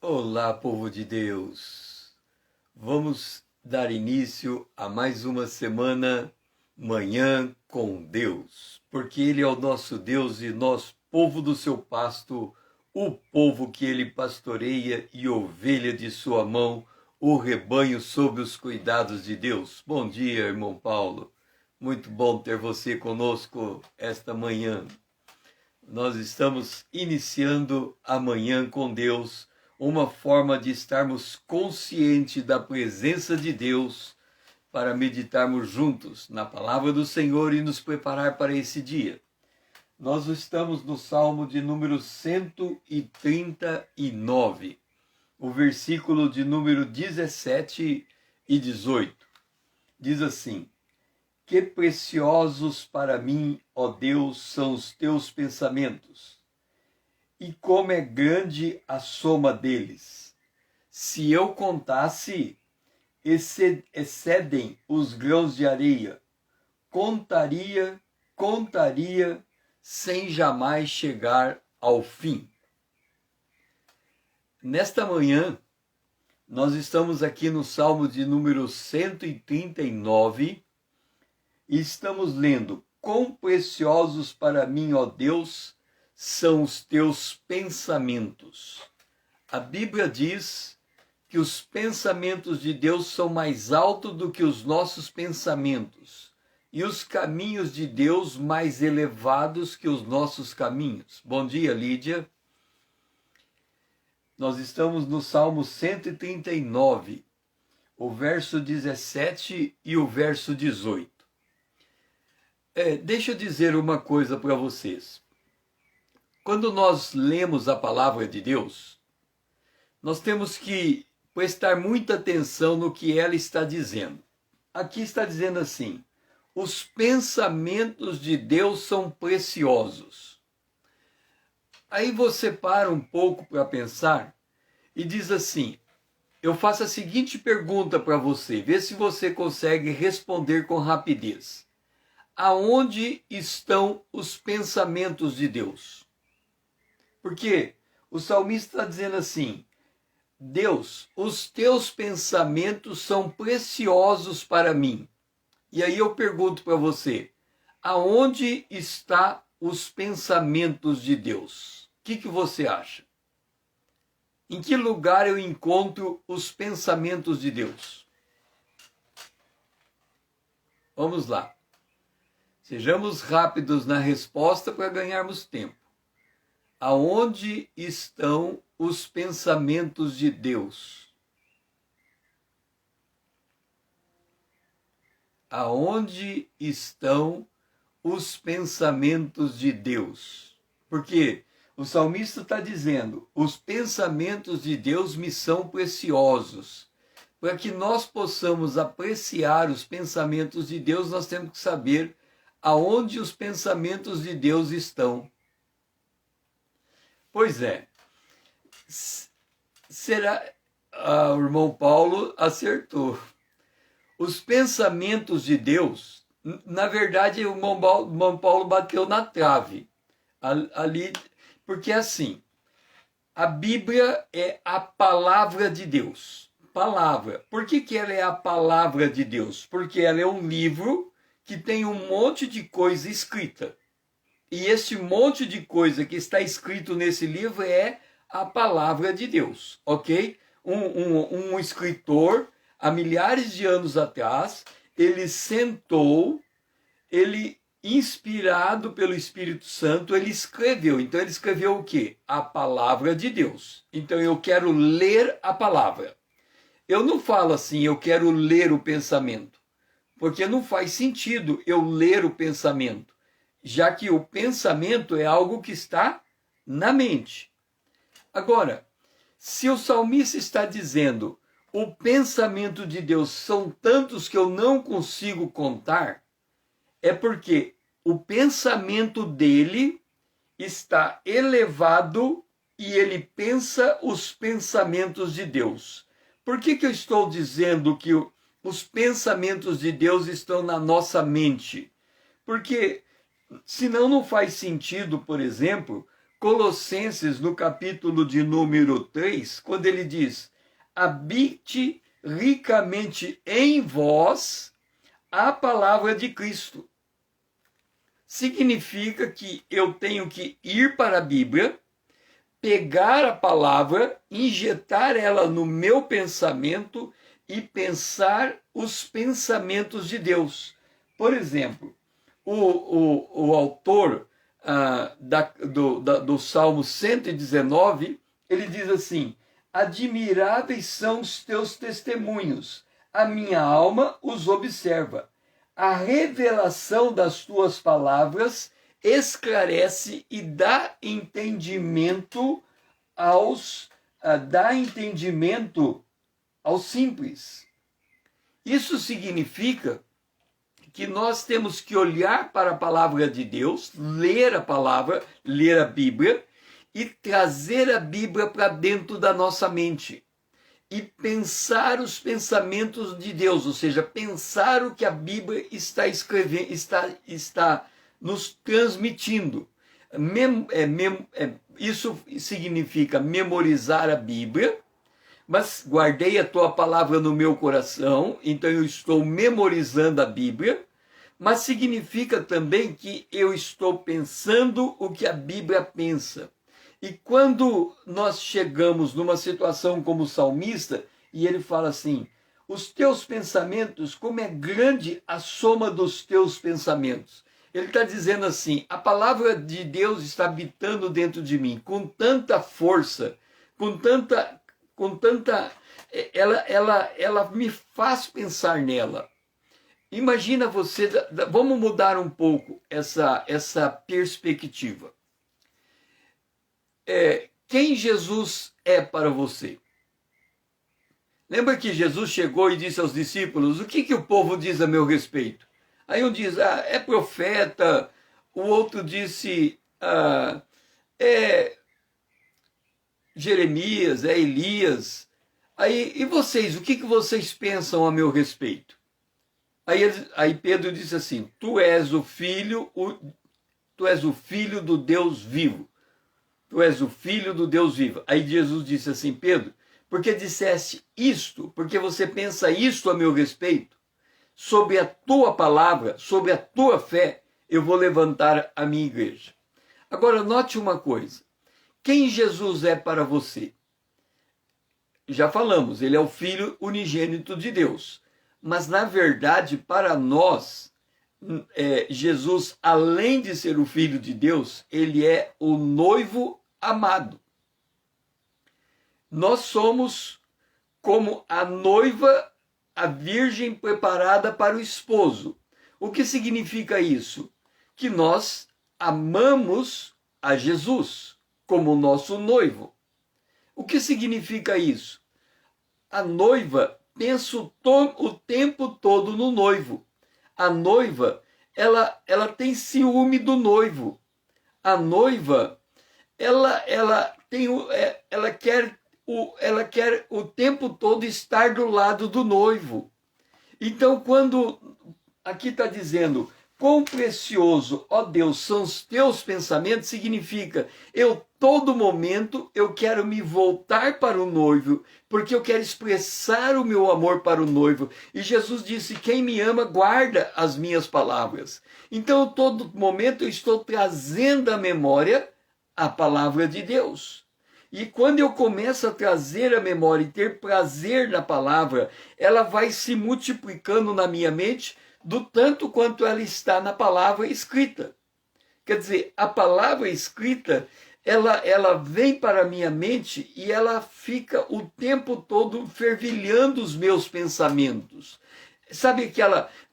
Olá, povo de Deus! Vamos dar início a mais uma semana Manhã com Deus, porque Ele é o nosso Deus e nós, povo do seu pasto, o povo que Ele pastoreia e ovelha de sua mão, o rebanho sob os cuidados de Deus. Bom dia, irmão Paulo. Muito bom ter você conosco esta manhã. Nós estamos iniciando a Manhã com Deus, uma forma de estarmos conscientes da presença de Deus para meditarmos juntos na palavra do Senhor e nos preparar para esse dia. Nós estamos no Salmo de número 139, o versículo de número 17 e 18. Diz assim: Que preciosos para mim, ó Deus, são os teus pensamentos, e como é grande a soma deles. Se eu contasse, excedem os grãos de areia. Contaria, sem jamais chegar ao fim. Nesta manhã, nós estamos aqui no Salmo de número 139, e estamos lendo: Quão preciosos para mim, ó Deus, são os teus pensamentos. A Bíblia diz que os pensamentos de Deus são mais altos do que os nossos pensamentos, e os caminhos de Deus mais elevados que os nossos caminhos. Bom dia, Lídia. Nós estamos no Salmo 139, o verso 17 e o verso 18. Deixa eu dizer uma coisa para vocês. Quando nós lemos a palavra de Deus, nós temos que prestar muita atenção no que ela está dizendo. Aqui está dizendo assim: os pensamentos de Deus são preciosos. Aí você para um pouco para pensar e diz assim: eu faço a seguinte pergunta para você, vê se você consegue responder com rapidez. Aonde estão os pensamentos de Deus? Porque o salmista está dizendo assim: Deus, os teus pensamentos são preciosos para mim. E aí eu pergunto para você: aonde estão os pensamentos de Deus? O que você acha? Em que lugar eu encontro os pensamentos de Deus? Vamos lá. Sejamos rápidos na resposta para ganharmos tempo. Aonde estão os pensamentos de Deus? Aonde estão os pensamentos de Deus? Porque o salmista está dizendo: os pensamentos de Deus me são preciosos. Para que nós possamos apreciar os pensamentos de Deus, nós temos que saber aonde os pensamentos de Deus estão. Pois é, o irmão Paulo acertou. Os pensamentos de Deus, na verdade, o irmão Paulo bateu na trave. Ali, porque assim, a Bíblia é a palavra de Deus. Palavra. Por que ela é a palavra de Deus? Porque ela é um livro que tem um monte de coisa escrita. E esse monte de coisa que está escrito nesse livro é a palavra de Deus, ok? Um escritor, há milhares de anos atrás, ele sentou, ele, inspirado pelo Espírito Santo, ele escreveu. Então ele escreveu o quê? A palavra de Deus. Então eu quero ler a palavra. Eu não falo assim, eu quero ler o pensamento. Porque não faz sentido eu ler o pensamento, já que o pensamento é algo que está na mente. Agora, se o salmista está dizendo: o pensamento de Deus são tantos que eu não consigo contar, é porque o pensamento dele está elevado e ele pensa os pensamentos de Deus. Por que eu estou dizendo que os pensamentos de Deus estão na nossa mente? Porque senão não faz sentido, por exemplo, Colossenses, no capítulo de número 3, quando ele diz: habite ricamente em vós a palavra de Cristo. Significa que eu tenho que ir para a Bíblia, pegar a palavra, injetar ela no meu pensamento e pensar os pensamentos de Deus. Por exemplo, o autor do Salmo 119, ele diz assim: admiráveis são os teus testemunhos, a minha alma os observa. A revelação das tuas palavras esclarece e dá entendimento aos simples. Isso significa que nós temos que olhar para a palavra de Deus, ler a palavra, ler a Bíblia e trazer a Bíblia para dentro da nossa mente e pensar os pensamentos de Deus, ou seja, pensar o que a Bíblia está escrevendo, está nos transmitindo. Isso significa memorizar a Bíblia, mas guardei a tua palavra no meu coração, então eu estou memorizando a Bíblia, mas significa também que eu estou pensando o que a Bíblia pensa. E quando nós chegamos numa situação como o salmista, e ele fala assim: os teus pensamentos, como é grande a soma dos teus pensamentos. Ele está dizendo assim: a palavra de Deus está habitando dentro de mim com tanta força, ela me faz pensar nela. Imagina você, vamos mudar um pouco essa perspectiva. Quem Jesus é para você? Lembra que Jesus chegou e disse aos discípulos: o que o povo diz a meu respeito? Aí um diz: é profeta, o outro disse: é Jeremias, é Elias. Aí, e vocês, o que vocês pensam a meu respeito? Aí Pedro disse assim: tu és o filho do Deus vivo. Tu és o filho do Deus vivo. Aí Jesus disse assim: Pedro, porque disseste isto, porque você pensa isto a meu respeito, sobre a tua palavra, sobre a tua fé, eu vou levantar a minha igreja. Agora, note uma coisa. Quem Jesus é para você? Já falamos, ele é o Filho unigênito de Deus. Mas, na verdade, para nós, Jesus, além de ser o Filho de Deus, ele é o noivo amado. Nós somos como a noiva, a virgem preparada para o esposo. O que significa isso? Que nós amamos a Jesus como nosso noivo. O que significa isso? A noiva pensa o tempo todo no noivo. A noiva, ela tem ciúme do noivo. A noiva, ela quer o tempo todo estar do lado do noivo. Então, quando aqui está dizendo: quão precioso, ó Deus, são os teus pensamentos, significa todo momento eu quero me voltar para o noivo, porque eu quero expressar o meu amor para o noivo. E Jesus disse: quem me ama guarda as minhas palavras. Então, todo momento eu estou trazendo à memória a palavra de Deus. E quando eu começo a trazer a memória e ter prazer na palavra, ela vai se multiplicando na minha mente do tanto quanto ela está na palavra escrita. Quer dizer, a palavra escrita, ela vem para a minha mente e ela fica o tempo todo fervilhando os meus pensamentos. Sabe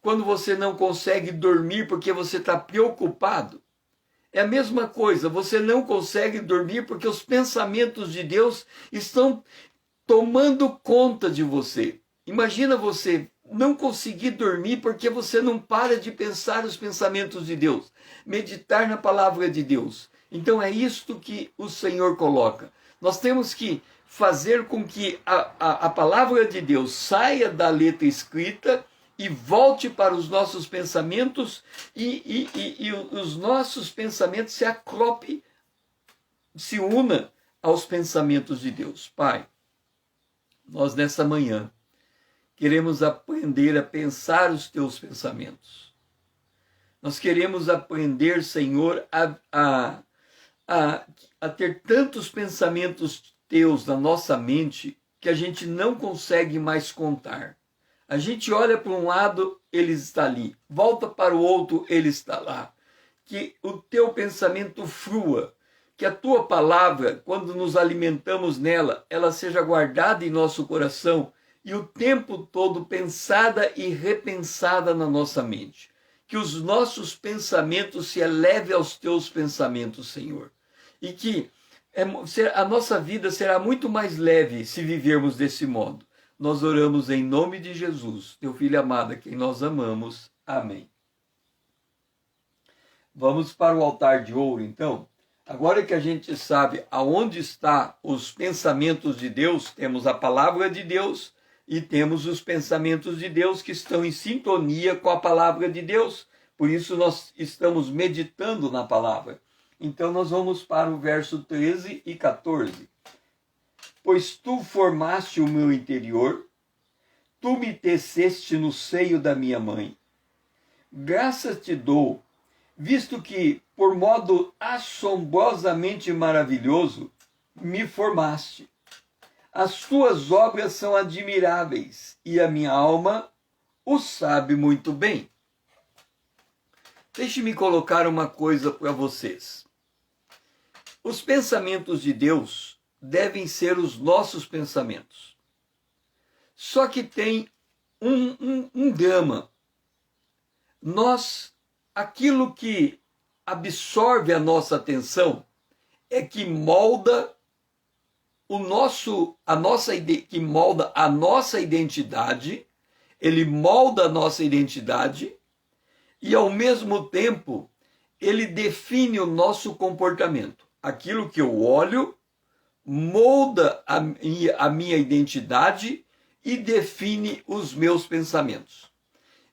quando você não consegue dormir porque você está preocupado? É a mesma coisa, você não consegue dormir porque os pensamentos de Deus estão tomando conta de você. Imagina você não conseguir dormir porque você não para de pensar os pensamentos de Deus, meditar na palavra de Deus. Então é isto que o Senhor coloca. Nós temos que fazer com que a palavra de Deus saia da letra escrita e volte para os nossos pensamentos e os nossos pensamentos se acoplem se una aos pensamentos de Deus. Pai, nós nessa manhã queremos aprender a pensar os teus pensamentos. Nós queremos aprender, Senhor, a ter tantos pensamentos teus na nossa mente que a gente não consegue mais contar. A gente olha para um lado, ele está ali. Volta para o outro, ele está lá. Que o teu pensamento flua. Que a tua palavra, quando nos alimentamos nela, ela seja guardada em nosso coração e o tempo todo pensada e repensada na nossa mente. Que os nossos pensamentos se elevem aos teus pensamentos, Senhor. E que a nossa vida será muito mais leve se vivermos desse modo. Nós oramos em nome de Jesus, teu Filho amado, a quem nós amamos. Amém. Vamos para o altar de ouro, então. Agora que a gente sabe aonde estão os pensamentos de Deus, temos a palavra de Deus e temos os pensamentos de Deus que estão em sintonia com a palavra de Deus. Por isso nós estamos meditando na palavra. Então nós vamos para o verso 13 e 14. Pois tu formaste o meu interior, tu me teceste no seio da minha mãe. Graças te dou, visto que, por modo assombrosamente maravilhoso, me formaste. As tuas obras são admiráveis, e a minha alma o sabe muito bem. Deixe-me colocar uma coisa para vocês. Os pensamentos de Deus devem ser os nossos pensamentos. Só que tem um drama. Aquilo que absorve a nossa atenção é que molda que molda a nossa identidade, ele molda a nossa identidade e ao mesmo tempo ele define o nosso comportamento. Aquilo que eu olho molda a minha identidade e define os meus pensamentos.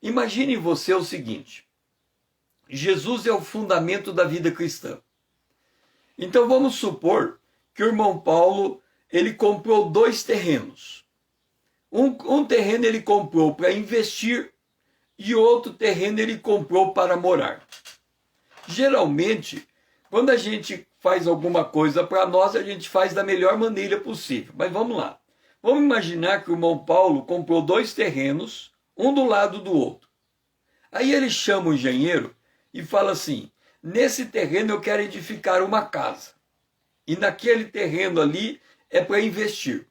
Imagine você o seguinte: Jesus é o fundamento da vida cristã. Então vamos supor que o irmão Paulo, ele comprou 2 terrenos. Um terreno ele comprou para investir e outro terreno ele comprou para morar. Geralmente, quando a gente faz alguma coisa para nós, a gente faz da melhor maneira possível. Mas vamos lá. Vamos imaginar que o irmão Paulo comprou 2 terrenos, um do lado do outro. Aí ele chama o engenheiro e fala assim: nesse terreno eu quero edificar uma casa. E naquele terreno ali é para investir.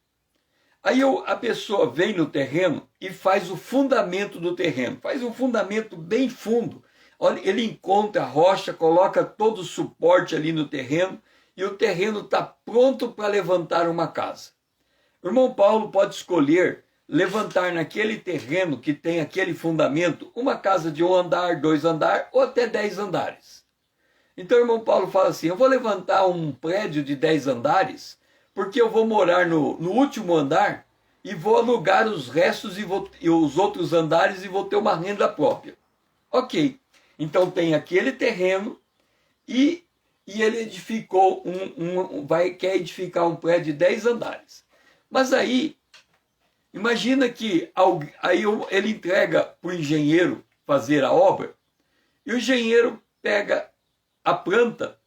Aí a pessoa vem no terreno e faz o fundamento do terreno. Faz um fundamento bem fundo. Olha, ele encontra a rocha, coloca todo o suporte ali no terreno e o terreno está pronto para levantar uma casa. O irmão Paulo pode escolher levantar naquele terreno que tem aquele fundamento uma casa de 1 andar, 2 andares ou até 10 andares. Então o irmão Paulo fala assim: eu vou levantar um prédio de 10 andares porque eu vou morar no último andar e vou alugar os restos e os outros andares e vou ter uma renda própria. Ok, então tem aquele terreno e ele edificou quer edificar um prédio de 10 andares. Mas aí, imagina que aí ele entrega para o engenheiro fazer a obra e o engenheiro pega a planta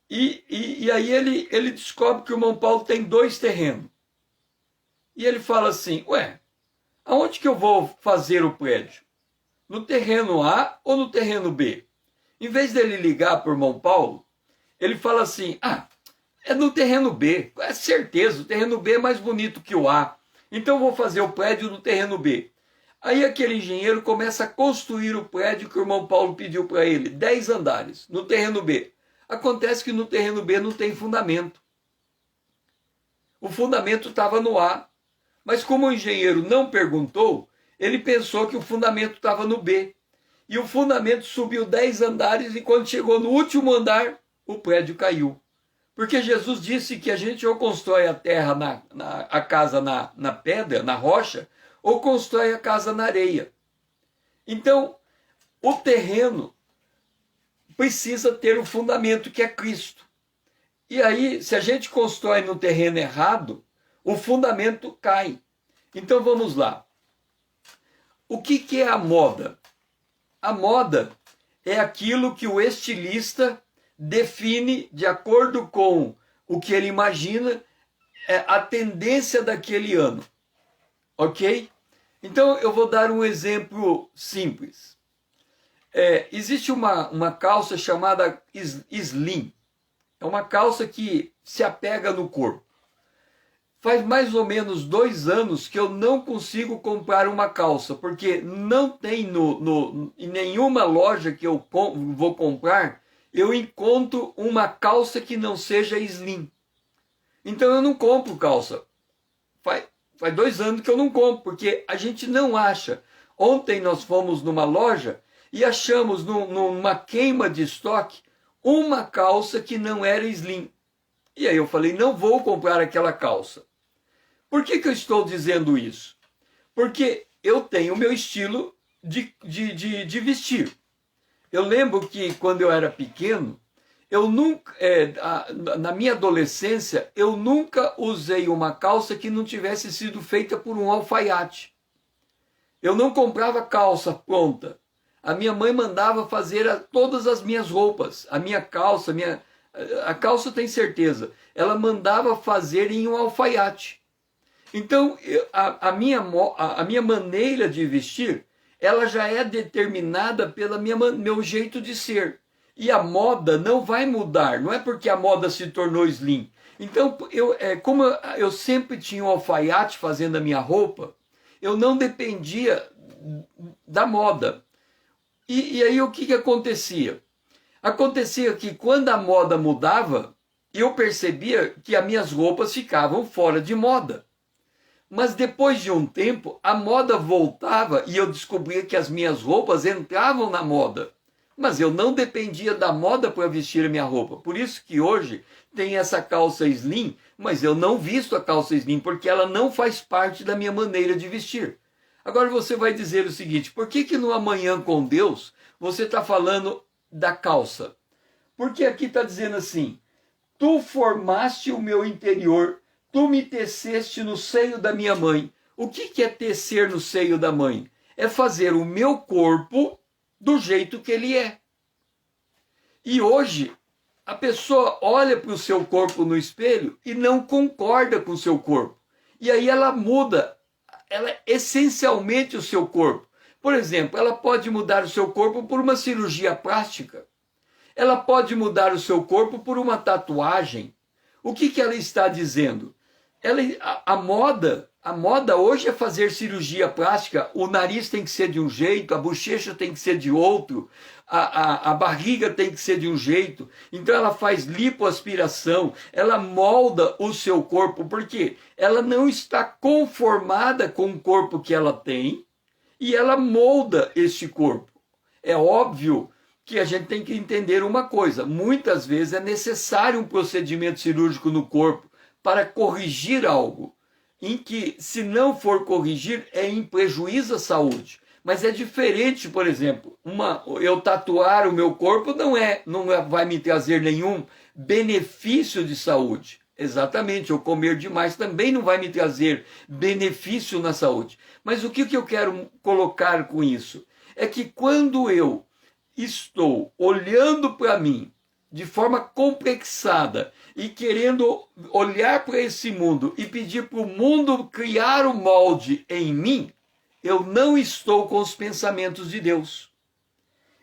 e aí ele descobre que o irmão Paulo tem 2 terrenos. E ele fala assim: ué, aonde que eu vou fazer o prédio? No terreno A ou no terreno B? Em vez dele ligar para o irmão Paulo, ele fala assim: é no terreno B, é certeza, o terreno B é mais bonito que o A, então eu vou fazer o prédio no terreno B. Aí aquele engenheiro começa a construir o prédio que o irmão Paulo pediu para ele, 10 andares, no terreno B. Acontece que no terreno B não tem fundamento. O fundamento estava no A, mas como o engenheiro não perguntou, ele pensou que o fundamento estava no B. E o fundamento subiu 10 andares e quando chegou no último andar, o prédio caiu. Porque Jesus disse que a gente ou constrói a terra, a casa na pedra, na rocha, ou constrói a casa na areia. Então, o terreno precisa ter o fundamento que é Cristo. E aí, se a gente constrói no terreno errado, o fundamento cai. Então vamos lá. O que é a moda? A moda é aquilo que o estilista define de acordo com o que ele imagina a tendência daquele ano. Ok? Então eu vou dar um exemplo simples. Existe uma calça chamada slim. É uma calça que se apega no corpo. Faz mais ou menos 2 anos que eu não consigo comprar uma calça, porque não tem em nenhuma loja que eu vou comprar, eu encontro uma calça que não seja slim. Então eu não compro calça. Faz 2 anos que eu não compro, porque a gente não acha. Ontem nós fomos numa loja e achamos numa queima de estoque uma calça que não era slim. E aí eu falei, não vou comprar aquela calça. Por que eu estou dizendo isso? Porque eu tenho o meu estilo de vestir. Eu lembro que quando eu era pequeno, eu nunca, na minha adolescência, eu nunca usei uma calça que não tivesse sido feita por um alfaiate. Eu não comprava calça pronta. A minha mãe mandava fazer todas as minhas roupas. A minha calça, a calça tem certeza, ela mandava fazer em um alfaiate. Então, a minha maneira de vestir, ela já é determinada pelo meu jeito de ser. E a moda não vai mudar, não é porque a moda se tornou slim. Então, como eu sempre tinha um alfaiate fazendo a minha roupa, eu não dependia da moda. E aí o que acontecia? Acontecia que quando a moda mudava, eu percebia que as minhas roupas ficavam fora de moda. Mas depois de um tempo, a moda voltava e eu descobria que as minhas roupas entravam na moda. Mas eu não dependia da moda para vestir a minha roupa. Por isso que hoje tem essa calça slim, mas eu não visto a calça slim porque ela não faz parte da minha maneira de vestir. Agora você vai dizer o seguinte, por que no Amanhã com Deus você está falando da calça? Porque aqui está dizendo assim, tu formaste o meu interior, tu me teceste no seio da minha mãe. O que é tecer no seio da mãe? É fazer o meu corpo do jeito que ele é. E hoje, a pessoa olha para o seu corpo no espelho e não concorda com o seu corpo. E aí ela muda, essencialmente o seu corpo. Por exemplo, ela pode mudar o seu corpo por uma cirurgia plástica. Ela pode mudar o seu corpo por uma tatuagem. O que ela está dizendo? A moda hoje é fazer cirurgia plástica, o nariz tem que ser de um jeito, a bochecha tem que ser de outro, a barriga tem que ser de um jeito. Então ela faz lipoaspiração, ela molda o seu corpo, porque ela não está conformada com o corpo que ela tem e ela molda este corpo. É óbvio que a gente tem que entender uma coisa, muitas vezes é necessário um procedimento cirúrgico no corpo para corrigir algo, em que, se não for corrigir, é em prejuízo à saúde. Mas é diferente, por exemplo, eu tatuar o meu corpo não vai me trazer nenhum benefício de saúde. Exatamente, eu comer demais também não vai me trazer benefício na saúde. Mas o que eu quero colocar com isso? É que quando eu estou olhando para mim de forma complexada e querendo olhar para esse mundo e pedir para o mundo criar o molde em mim, eu não estou com os pensamentos de Deus.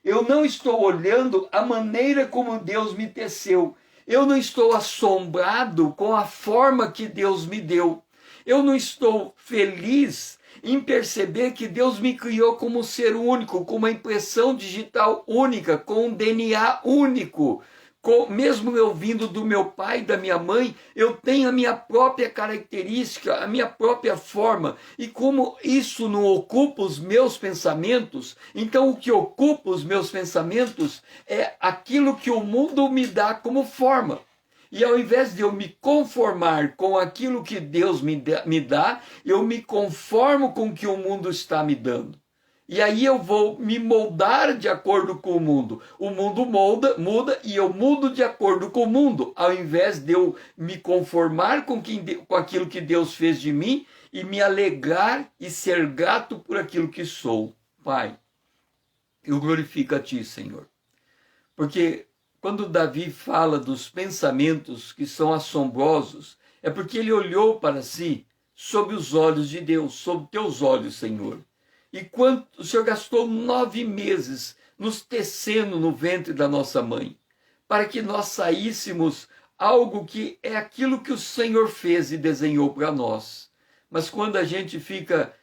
Eu não estou olhando a maneira como Deus me teceu. Eu não estou assombrado com a forma que Deus me deu. Eu não estou feliz em perceber que Deus me criou como um ser único, com uma impressão digital única, com um DNA único. Mesmo eu vindo do meu pai e da minha mãe, eu tenho a minha própria característica, a minha própria forma. E como isso não ocupa os meus pensamentos, então o que ocupa os meus pensamentos é aquilo que o mundo me dá como forma. E ao invés de eu me conformar com aquilo que Deus me dá, eu me conformo com o que o mundo está me dando. E aí eu vou me moldar de acordo com o mundo. O mundo muda e eu mudo de acordo com o mundo, ao invés de eu me conformar com aquilo que Deus fez de mim e me alegrar e ser grato por aquilo que sou. Pai, eu glorifico a Ti, Senhor. Porque quando Davi fala dos pensamentos que são assombrosos, é porque ele olhou para si sob os olhos de Deus, sob Teus olhos, Senhor. E quanto o Senhor gastou 9 meses nos tecendo no ventre da nossa mãe, para que nós saíssemos algo que é aquilo que o Senhor fez e desenhou para nós. Mas quando a gente fica,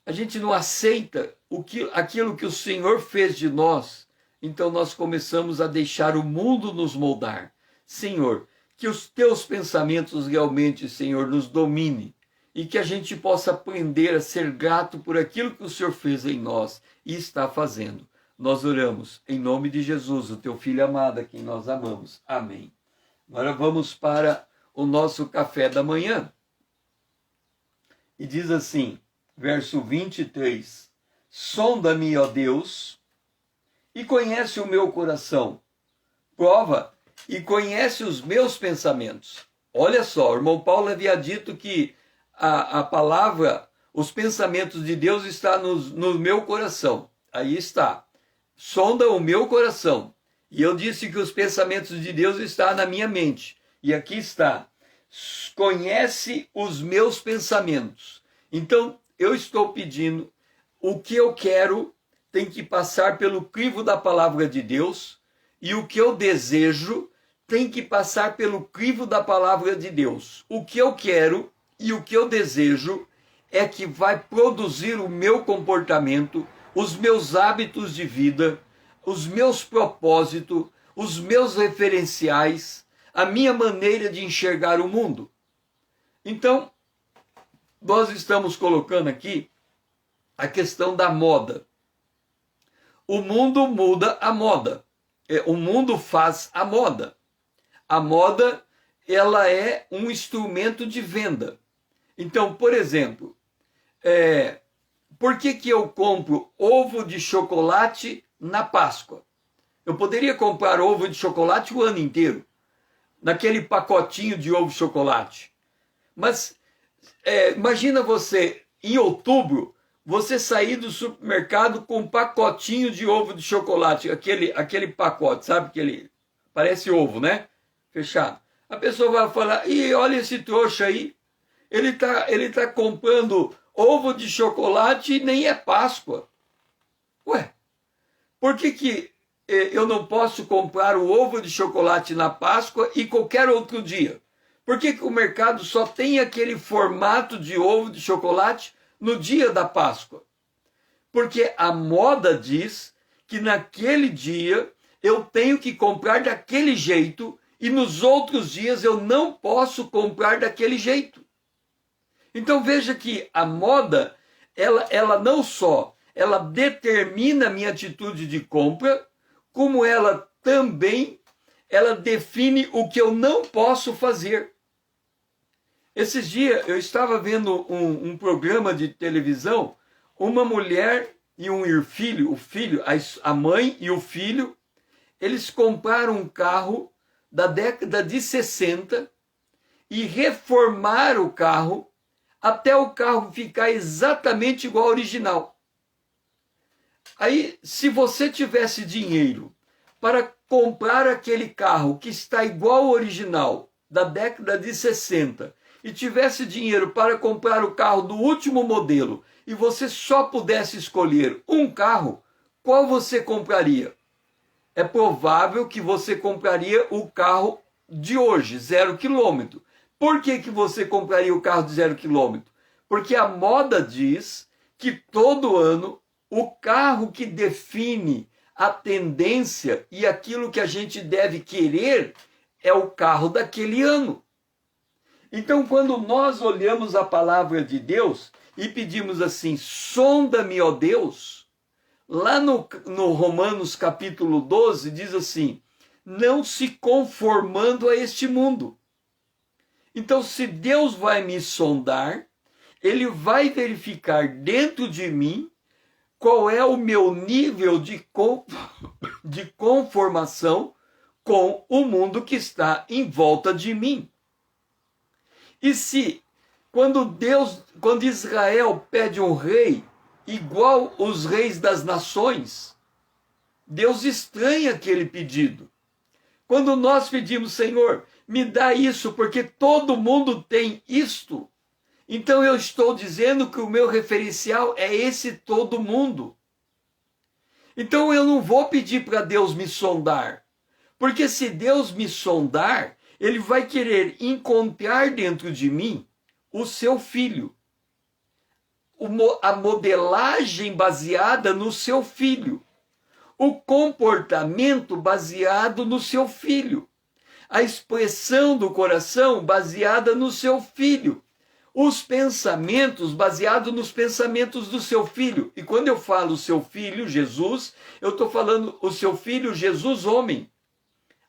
a gente não aceita aquilo que o Senhor fez de nós, então nós começamos a deixar o mundo nos moldar. Senhor, que os Teus pensamentos realmente, Senhor, nos domine, e que a gente possa aprender a ser grato por aquilo que o Senhor fez em nós e está fazendo. Nós oramos em nome de Jesus, o Teu Filho amado, a quem nós amamos. Amém. Agora vamos para o nosso café da manhã. E diz assim, verso 23, sonda-me, ó Deus, e conhece o meu coração. Prova e conhece os meus pensamentos. Olha só, o irmão Paulo havia dito que a palavra, os pensamentos de Deus está no meu coração. Aí está. Sonda o meu coração. E eu disse que os pensamentos de Deus estão na minha mente. E aqui está. Conhece os meus pensamentos. Então, eu estou pedindo, o que eu quero tem que passar pelo crivo da palavra de Deus, e o que eu desejo tem que passar pelo crivo da palavra de Deus. O que eu quero e o que eu desejo é que vai produzir o meu comportamento, os meus hábitos de vida, os meus propósitos, os meus referenciais, a minha maneira de enxergar o mundo. Então, nós estamos colocando aqui a questão da moda. O mundo muda a moda. O mundo faz a moda. A moda, ela é um instrumento de venda. Então, por exemplo, por que eu compro ovo de chocolate na Páscoa? Eu poderia comprar ovo de chocolate o ano inteiro, naquele pacotinho de ovo de chocolate. Mas imagina você, em outubro, você sair do supermercado com um pacotinho de ovo de chocolate, aquele pacote, sabe? Parece ovo, né? Fechado. A pessoa vai falar, e olha esse trouxa aí, ele tá comprando ovo de chocolate e nem é Páscoa. Ué, por que eu não posso comprar o ovo de chocolate na Páscoa e qualquer outro dia? Por que o mercado só tem aquele formato de ovo de chocolate no dia da Páscoa? Porque a moda diz que naquele dia eu tenho que comprar daquele jeito e nos outros dias eu não posso comprar daquele jeito. Então veja que a moda, ela não só ela determina a minha atitude de compra, como ela também define o que eu não posso fazer. Esses dias eu estava vendo um programa de televisão, uma mulher e um filho, a mãe e o filho, eles compraram um carro da década de 60 e reformaram o carro até o carro ficar exatamente igual ao original. Aí, se você tivesse dinheiro para comprar aquele carro que está igual ao original da década de 60 e tivesse dinheiro para comprar o carro do último modelo e você só pudesse escolher um carro, qual você compraria? É provável que você compraria o carro de hoje, 0 km. Por que você compraria o carro de 0 km? Porque a moda diz que todo ano o carro que define a tendência e aquilo que a gente deve querer é o carro daquele ano. Então, quando nós olhamos a palavra de Deus e pedimos assim, sonda-me, ó Deus, lá no Romanos capítulo 12 diz assim, não se conformando a este mundo. Então, se Deus vai me sondar, ele vai verificar dentro de mim qual é o meu nível de conformação com o mundo que está em volta de mim. E se, quando Israel pede um rei igual os reis das nações, Deus estranha aquele pedido. Quando nós pedimos, Senhor, me dá isso, porque todo mundo tem isto, então eu estou dizendo que o meu referencial é esse todo mundo. Então eu não vou pedir para Deus me sondar, porque se Deus me sondar, ele vai querer encontrar dentro de mim o seu filho. A modelagem baseada no seu filho. O comportamento baseado no seu filho. A expressão do coração baseada no seu filho. Os pensamentos baseados nos pensamentos do seu filho. E quando eu falo seu filho, Jesus, eu estou falando o seu filho, Jesus homem.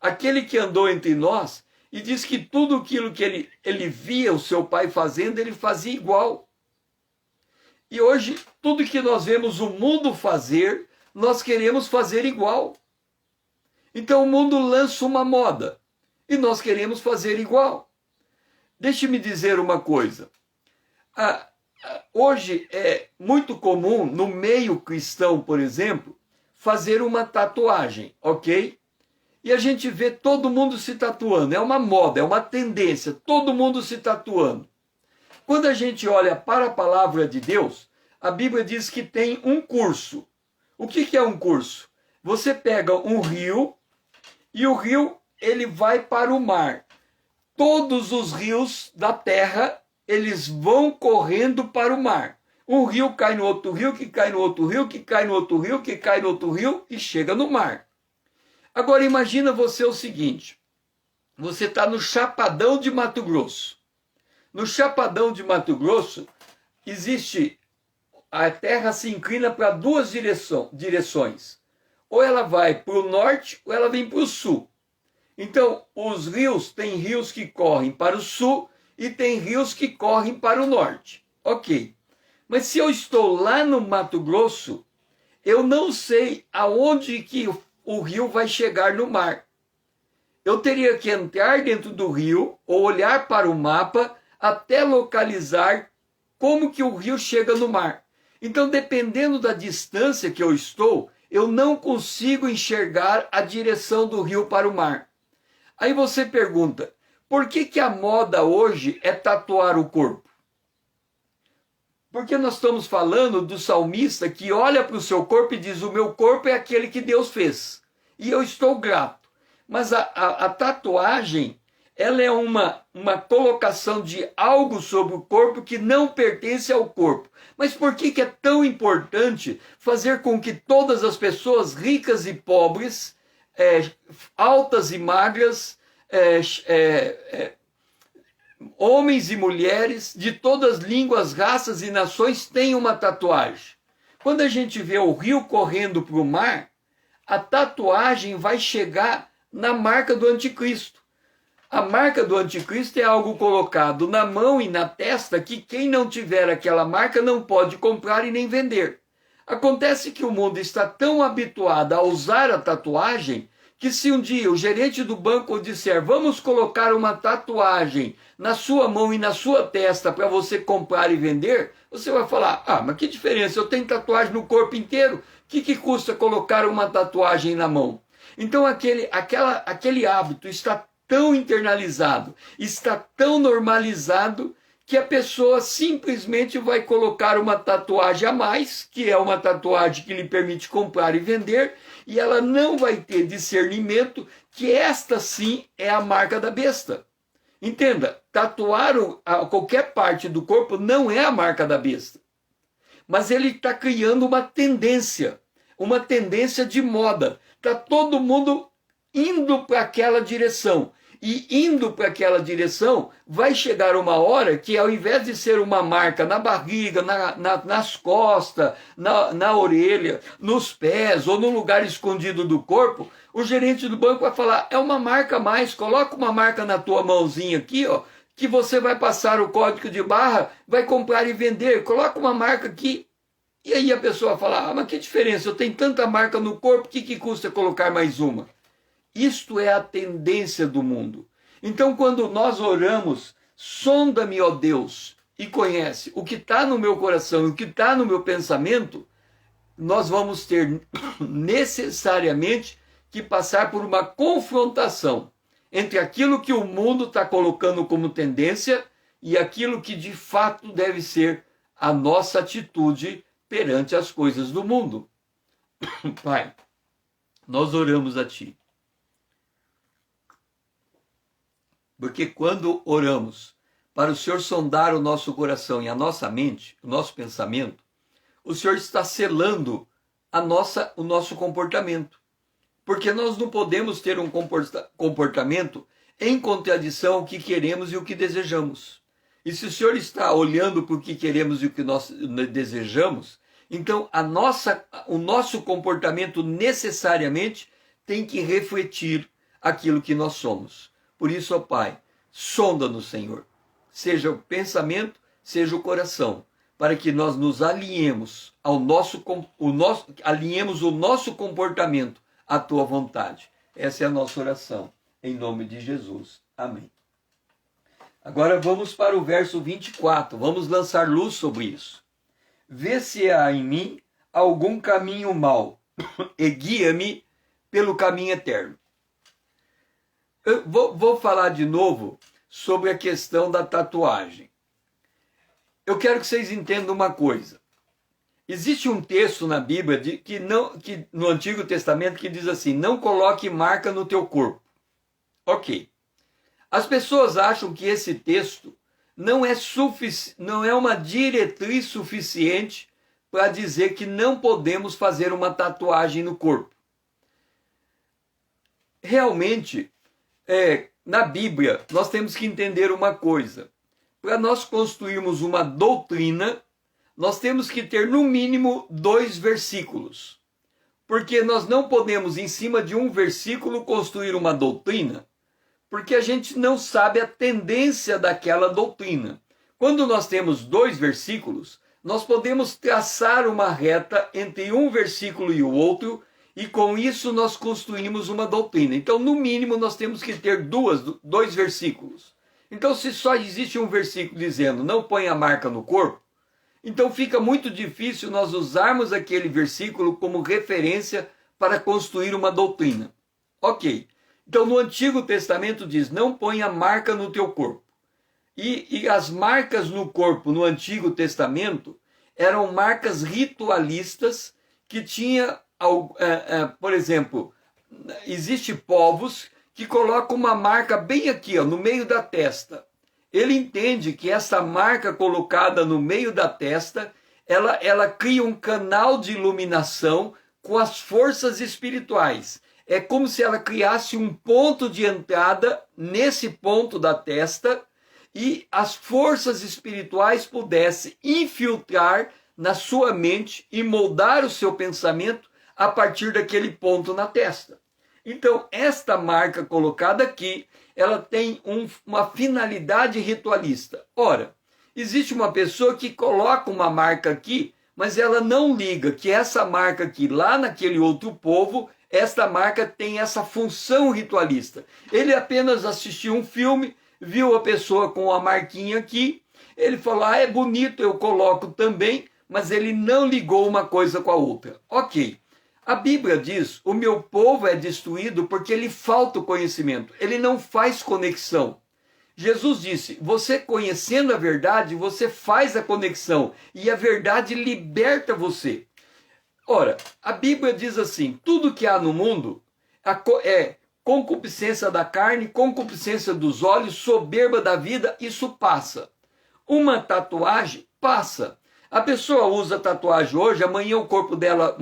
Aquele que andou entre nós e diz que tudo aquilo que ele via o seu pai fazendo, ele fazia igual. E hoje, tudo que nós vemos o mundo fazer, nós queremos fazer igual. Então o mundo lança uma moda e nós queremos fazer igual. Deixe-me dizer uma coisa. Hoje é muito comum, no meio cristão, por exemplo, fazer uma tatuagem, ok? E a gente vê todo mundo se tatuando. É uma moda, é uma tendência, todo mundo se tatuando. Quando a gente olha para a palavra de Deus, a Bíblia diz que tem um curso. O que é um curso? Você pega um rio e o rio ele vai para o mar. Todos os rios da terra, eles vão correndo para o mar. Um rio cai no outro rio, que cai no outro rio, que cai no outro rio, que cai no outro rio e chega no mar. Agora imagina você o seguinte, você está no Chapadão de Mato Grosso. No Chapadão de Mato Grosso, a terra se inclina para duas direções. Ou ela vai para o norte, ou ela vem para o sul. Então, os rios, tem rios que correm para o sul e tem rios que correm para o norte. Ok. Mas se eu estou lá no Mato Grosso, eu não sei aonde que o rio vai chegar no mar. Eu teria que entrar dentro do rio ou olhar para o mapa até localizar como que o rio chega no mar. Então, dependendo da distância que eu estou, eu não consigo enxergar a direção do rio para o mar. Aí você pergunta, por que a moda hoje é tatuar o corpo? Porque nós estamos falando do salmista que olha para o seu corpo e diz, o meu corpo é aquele que Deus fez. E eu estou grato. Mas a tatuagem, ela é uma colocação de algo sobre o corpo que não pertence ao corpo. Mas por que é tão importante fazer com que todas as pessoas, ricas e pobres, altas e magras, homens e mulheres de todas as línguas, raças e nações tenham uma tatuagem? Quando a gente vê o rio correndo para o mar, a tatuagem vai chegar na marca do anticristo. A marca do anticristo é algo colocado na mão e na testa que quem não tiver aquela marca não pode comprar e nem vender. Acontece que o mundo está tão habituado a usar a tatuagem que se um dia o gerente do banco disser, vamos colocar uma tatuagem na sua mão e na sua testa para você comprar e vender, você vai falar, mas que diferença, eu tenho tatuagem no corpo inteiro, o que custa colocar uma tatuagem na mão? Então aquele hábito está tão internalizado, está tão normalizado, que a pessoa simplesmente vai colocar uma tatuagem a mais, que é uma tatuagem que lhe permite comprar e vender, e ela não vai ter discernimento que esta sim é a marca da besta. Entenda, tatuar qualquer parte do corpo não é a marca da besta. Mas ele está criando uma tendência de moda. Está todo mundo indo para aquela direção. E indo para aquela direção, vai chegar uma hora que ao invés de ser uma marca na barriga, nas costas, na orelha, nos pés ou no lugar escondido do corpo, o gerente do banco vai falar, é uma marca a mais, coloca uma marca na tua mãozinha aqui, ó, que você vai passar o código de barra, vai comprar e vender, coloca uma marca aqui. E aí a pessoa fala, mas que diferença, eu tenho tanta marca no corpo, o que custa colocar mais uma? Isto é a tendência do mundo. Então, quando nós oramos, sonda-me, ó Deus, e conhece o que está no meu coração e o que está no meu pensamento, nós vamos ter necessariamente que passar por uma confrontação entre aquilo que o mundo está colocando como tendência e aquilo que de fato deve ser a nossa atitude perante as coisas do mundo. Pai, nós oramos a Ti. Porque quando oramos para o Senhor sondar o nosso coração e a nossa mente, o nosso pensamento, o Senhor está selando o nosso comportamento. Porque nós não podemos ter um comportamento em contradição ao que queremos e o que desejamos. E se o Senhor está olhando para o que queremos e o que nós desejamos, então o nosso comportamento necessariamente tem que refletir aquilo que nós somos. Por isso, ó Pai, sonda-nos, Senhor, seja o pensamento, seja o coração, para que nós nos alinhemos alinhemos o nosso comportamento à Tua vontade. Essa é a nossa oração, em nome de Jesus. Amém. Agora vamos para o verso 24, vamos lançar luz sobre isso. Vê se há em mim algum caminho mau e guia-me pelo caminho eterno. Eu vou falar de novo sobre a questão da tatuagem. Eu quero que vocês entendam uma coisa. Existe um texto na Bíblia que no Antigo Testamento que diz assim, não coloque marca no teu corpo. Ok. As pessoas acham que esse texto não é uma diretriz suficiente para dizer que não podemos fazer uma tatuagem no corpo. Realmente, na Bíblia, nós temos que entender uma coisa. Para nós construirmos uma doutrina, nós temos que ter no mínimo 2 versículos. Porque nós não podemos, em cima de um versículo, construir uma doutrina, porque a gente não sabe a tendência daquela doutrina. Quando nós temos 2 versículos, nós podemos traçar uma reta entre um versículo e o outro, e com isso nós construímos uma doutrina. Então, no mínimo, nós temos que ter 2 versículos. Então, se só existe um versículo dizendo não põe a marca no corpo, então fica muito difícil nós usarmos aquele versículo como referência para construir uma doutrina. Ok. Então, no Antigo Testamento diz, não põe a marca no teu corpo. E as marcas no corpo no Antigo Testamento eram marcas ritualistas que tinha, por exemplo, existe povos que colocam uma marca bem aqui, no meio da testa. Ele entende que essa marca colocada no meio da testa, ela cria um canal de iluminação com as forças espirituais. É como se ela criasse um ponto de entrada nesse ponto da testa e as forças espirituais pudessem infiltrar na sua mente e moldar o seu pensamento a partir daquele ponto na testa. Então, esta marca colocada aqui, ela tem uma finalidade ritualista. Ora, existe uma pessoa que coloca uma marca aqui, mas ela não liga que essa marca aqui, lá naquele outro povo, esta marca tem essa função ritualista. Ele apenas assistiu um filme, viu a pessoa com a marquinha aqui, ele falou, é bonito, eu coloco também, mas ele não ligou uma coisa com a outra. Ok. A Bíblia diz, o meu povo é destruído porque lhe falta o conhecimento. Ele não faz conexão. Jesus disse, você conhecendo a verdade, você faz a conexão. E a verdade liberta você. Ora, a Bíblia diz assim, tudo que há no mundo é concupiscência da carne, concupiscência dos olhos, soberba da vida, isso passa. Uma tatuagem passa. A pessoa usa tatuagem hoje, amanhã o corpo dela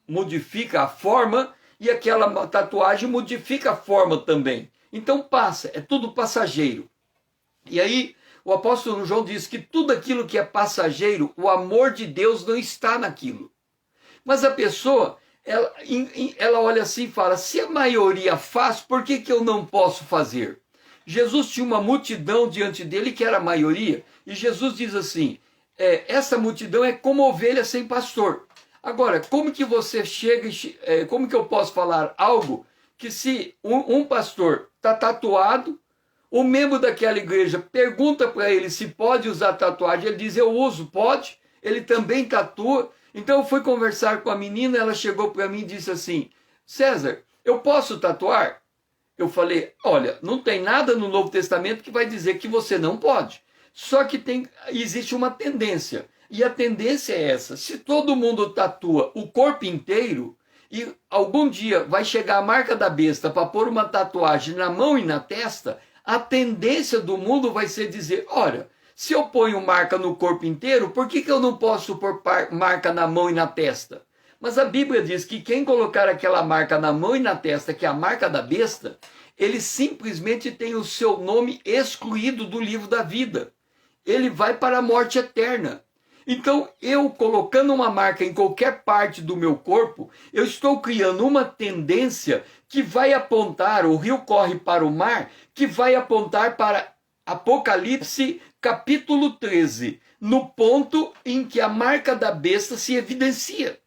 modifica a forma e aquela tatuagem modifica a forma também. Então passa, é tudo passageiro. E aí o apóstolo João diz que tudo aquilo que é passageiro, o amor de Deus não está naquilo. Mas a pessoa, ela olha assim e fala, se a maioria faz, por que eu não posso fazer? Jesus tinha uma multidão diante dele que era a maioria, e Jesus diz assim, essa multidão é como ovelha sem pastor. Agora, como que você chega, como que eu posso falar algo que se um pastor está tatuado, o membro daquela igreja pergunta para ele se pode usar tatuagem, ele diz, eu uso, pode, ele também tatua. Então eu fui conversar com a menina, ela chegou para mim e disse assim, César, eu posso tatuar? Eu falei, olha, não tem nada no Novo Testamento que vai dizer que você não pode. Só que existe uma tendência. E a tendência é essa. Se todo mundo tatua o corpo inteiro, e algum dia vai chegar a marca da besta para pôr uma tatuagem na mão e na testa, a tendência do mundo vai ser dizer, olha, se eu ponho marca no corpo inteiro, por que eu não posso pôr marca na mão e na testa? Mas a Bíblia diz que quem colocar aquela marca na mão e na testa, que é a marca da besta, ele simplesmente tem o seu nome excluído do livro da vida. Ele vai para a morte eterna. Então, eu colocando uma marca em qualquer parte do meu corpo, eu estou criando uma tendência que vai apontar, o rio corre para o mar, que vai apontar para Apocalipse capítulo 13, no ponto em que a marca da besta se evidencia.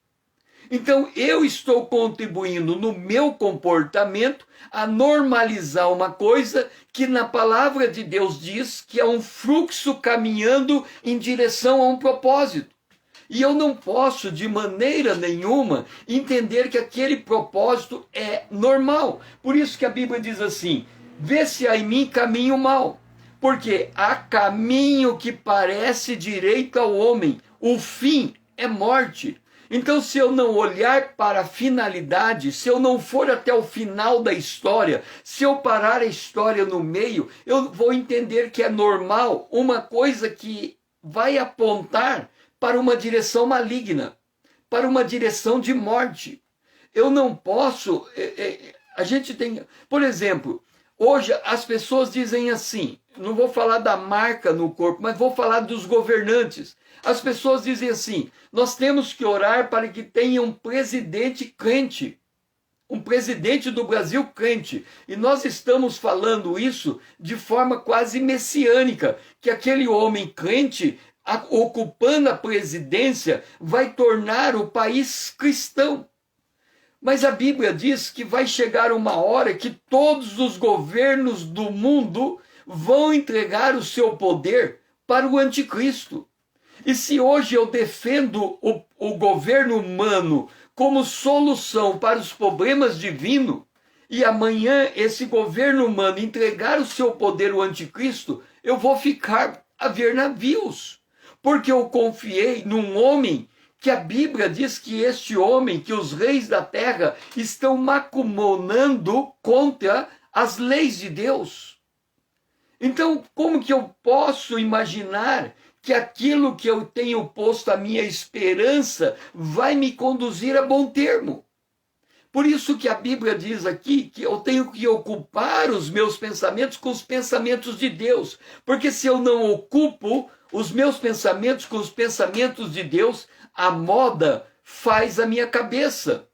Então, eu estou contribuindo no meu comportamento a normalizar uma coisa que na palavra de Deus diz que é um fluxo caminhando em direção a um propósito. E eu não posso, de maneira nenhuma, entender que aquele propósito é normal. Por isso que a Bíblia diz assim, vê se há em mim caminho mau. Porque há caminho que parece direito ao homem, o fim é morte. Então, se eu não olhar para a finalidade, se eu não for até o final da história, se eu parar a história no meio, eu vou entender que é normal uma coisa que vai apontar para uma direção maligna, para uma direção de morte. Eu não posso... a gente tem... Por exemplo, hoje as pessoas dizem assim, não vou falar da marca no corpo, mas vou falar dos governantes. As pessoas dizem assim, nós temos que orar para que tenha um presidente crente, um presidente do Brasil crente. E nós estamos falando isso de forma quase messiânica, que aquele homem crente, ocupando a presidência, vai tornar o país cristão. Mas a Bíblia diz que vai chegar uma hora que todos os governos do mundo vão entregar o seu poder para o anticristo. E se hoje eu defendo o governo humano como solução para os problemas divinos, e amanhã esse governo humano entregar o seu poder ao anticristo, eu vou ficar a ver navios. Porque eu confiei num homem que a Bíblia diz que este homem, que os reis da terra estão macumunando contra as leis de Deus. Então, como que eu posso imaginar que aquilo que eu tenho posto a minha esperança vai me conduzir a bom termo? Por isso que a Bíblia diz aqui que eu tenho que ocupar os meus pensamentos com os pensamentos de Deus. Porque se eu não ocupo os meus pensamentos com os pensamentos de Deus, a moda faz a minha cabeça.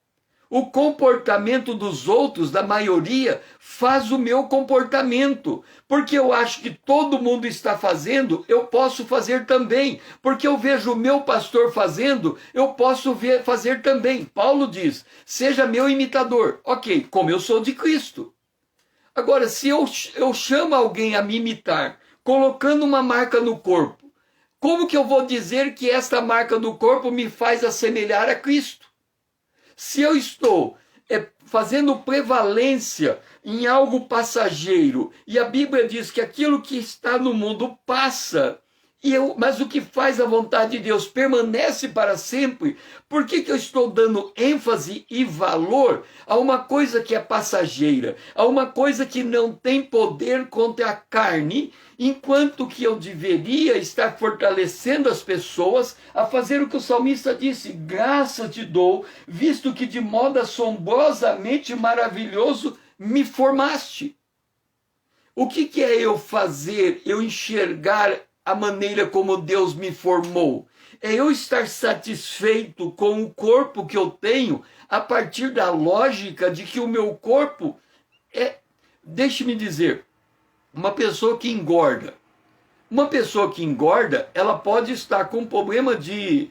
O comportamento dos outros, da maioria, faz o meu comportamento. Porque eu acho que todo mundo está fazendo, eu posso fazer também. Porque eu vejo o meu pastor fazendo, eu posso fazer também. Paulo diz, seja meu imitador. Ok, como eu sou de Cristo. Agora, se eu chamo alguém a me imitar, colocando uma marca no corpo, como que eu vou dizer que esta marca no corpo me faz assemelhar a Cristo? Se eu estou fazendo prevalência em algo passageiro, e a Bíblia diz que aquilo que está no mundo passa, mas o que faz a vontade de Deus permanece para sempre, por que eu estou dando ênfase e valor a uma coisa que é passageira, a uma coisa que não tem poder contra a carne, enquanto que eu deveria estar fortalecendo as pessoas a fazer o que o salmista disse, graça te dou, visto que de modo assombrosamente maravilhoso me formaste. O que é eu fazer, eu enxergar a maneira como Deus me formou? É eu estar satisfeito com o corpo que eu tenho a partir da lógica de que o meu corpo é... Deixe-me dizer, Uma pessoa que engorda. Uma pessoa que engorda, ela pode estar com problema de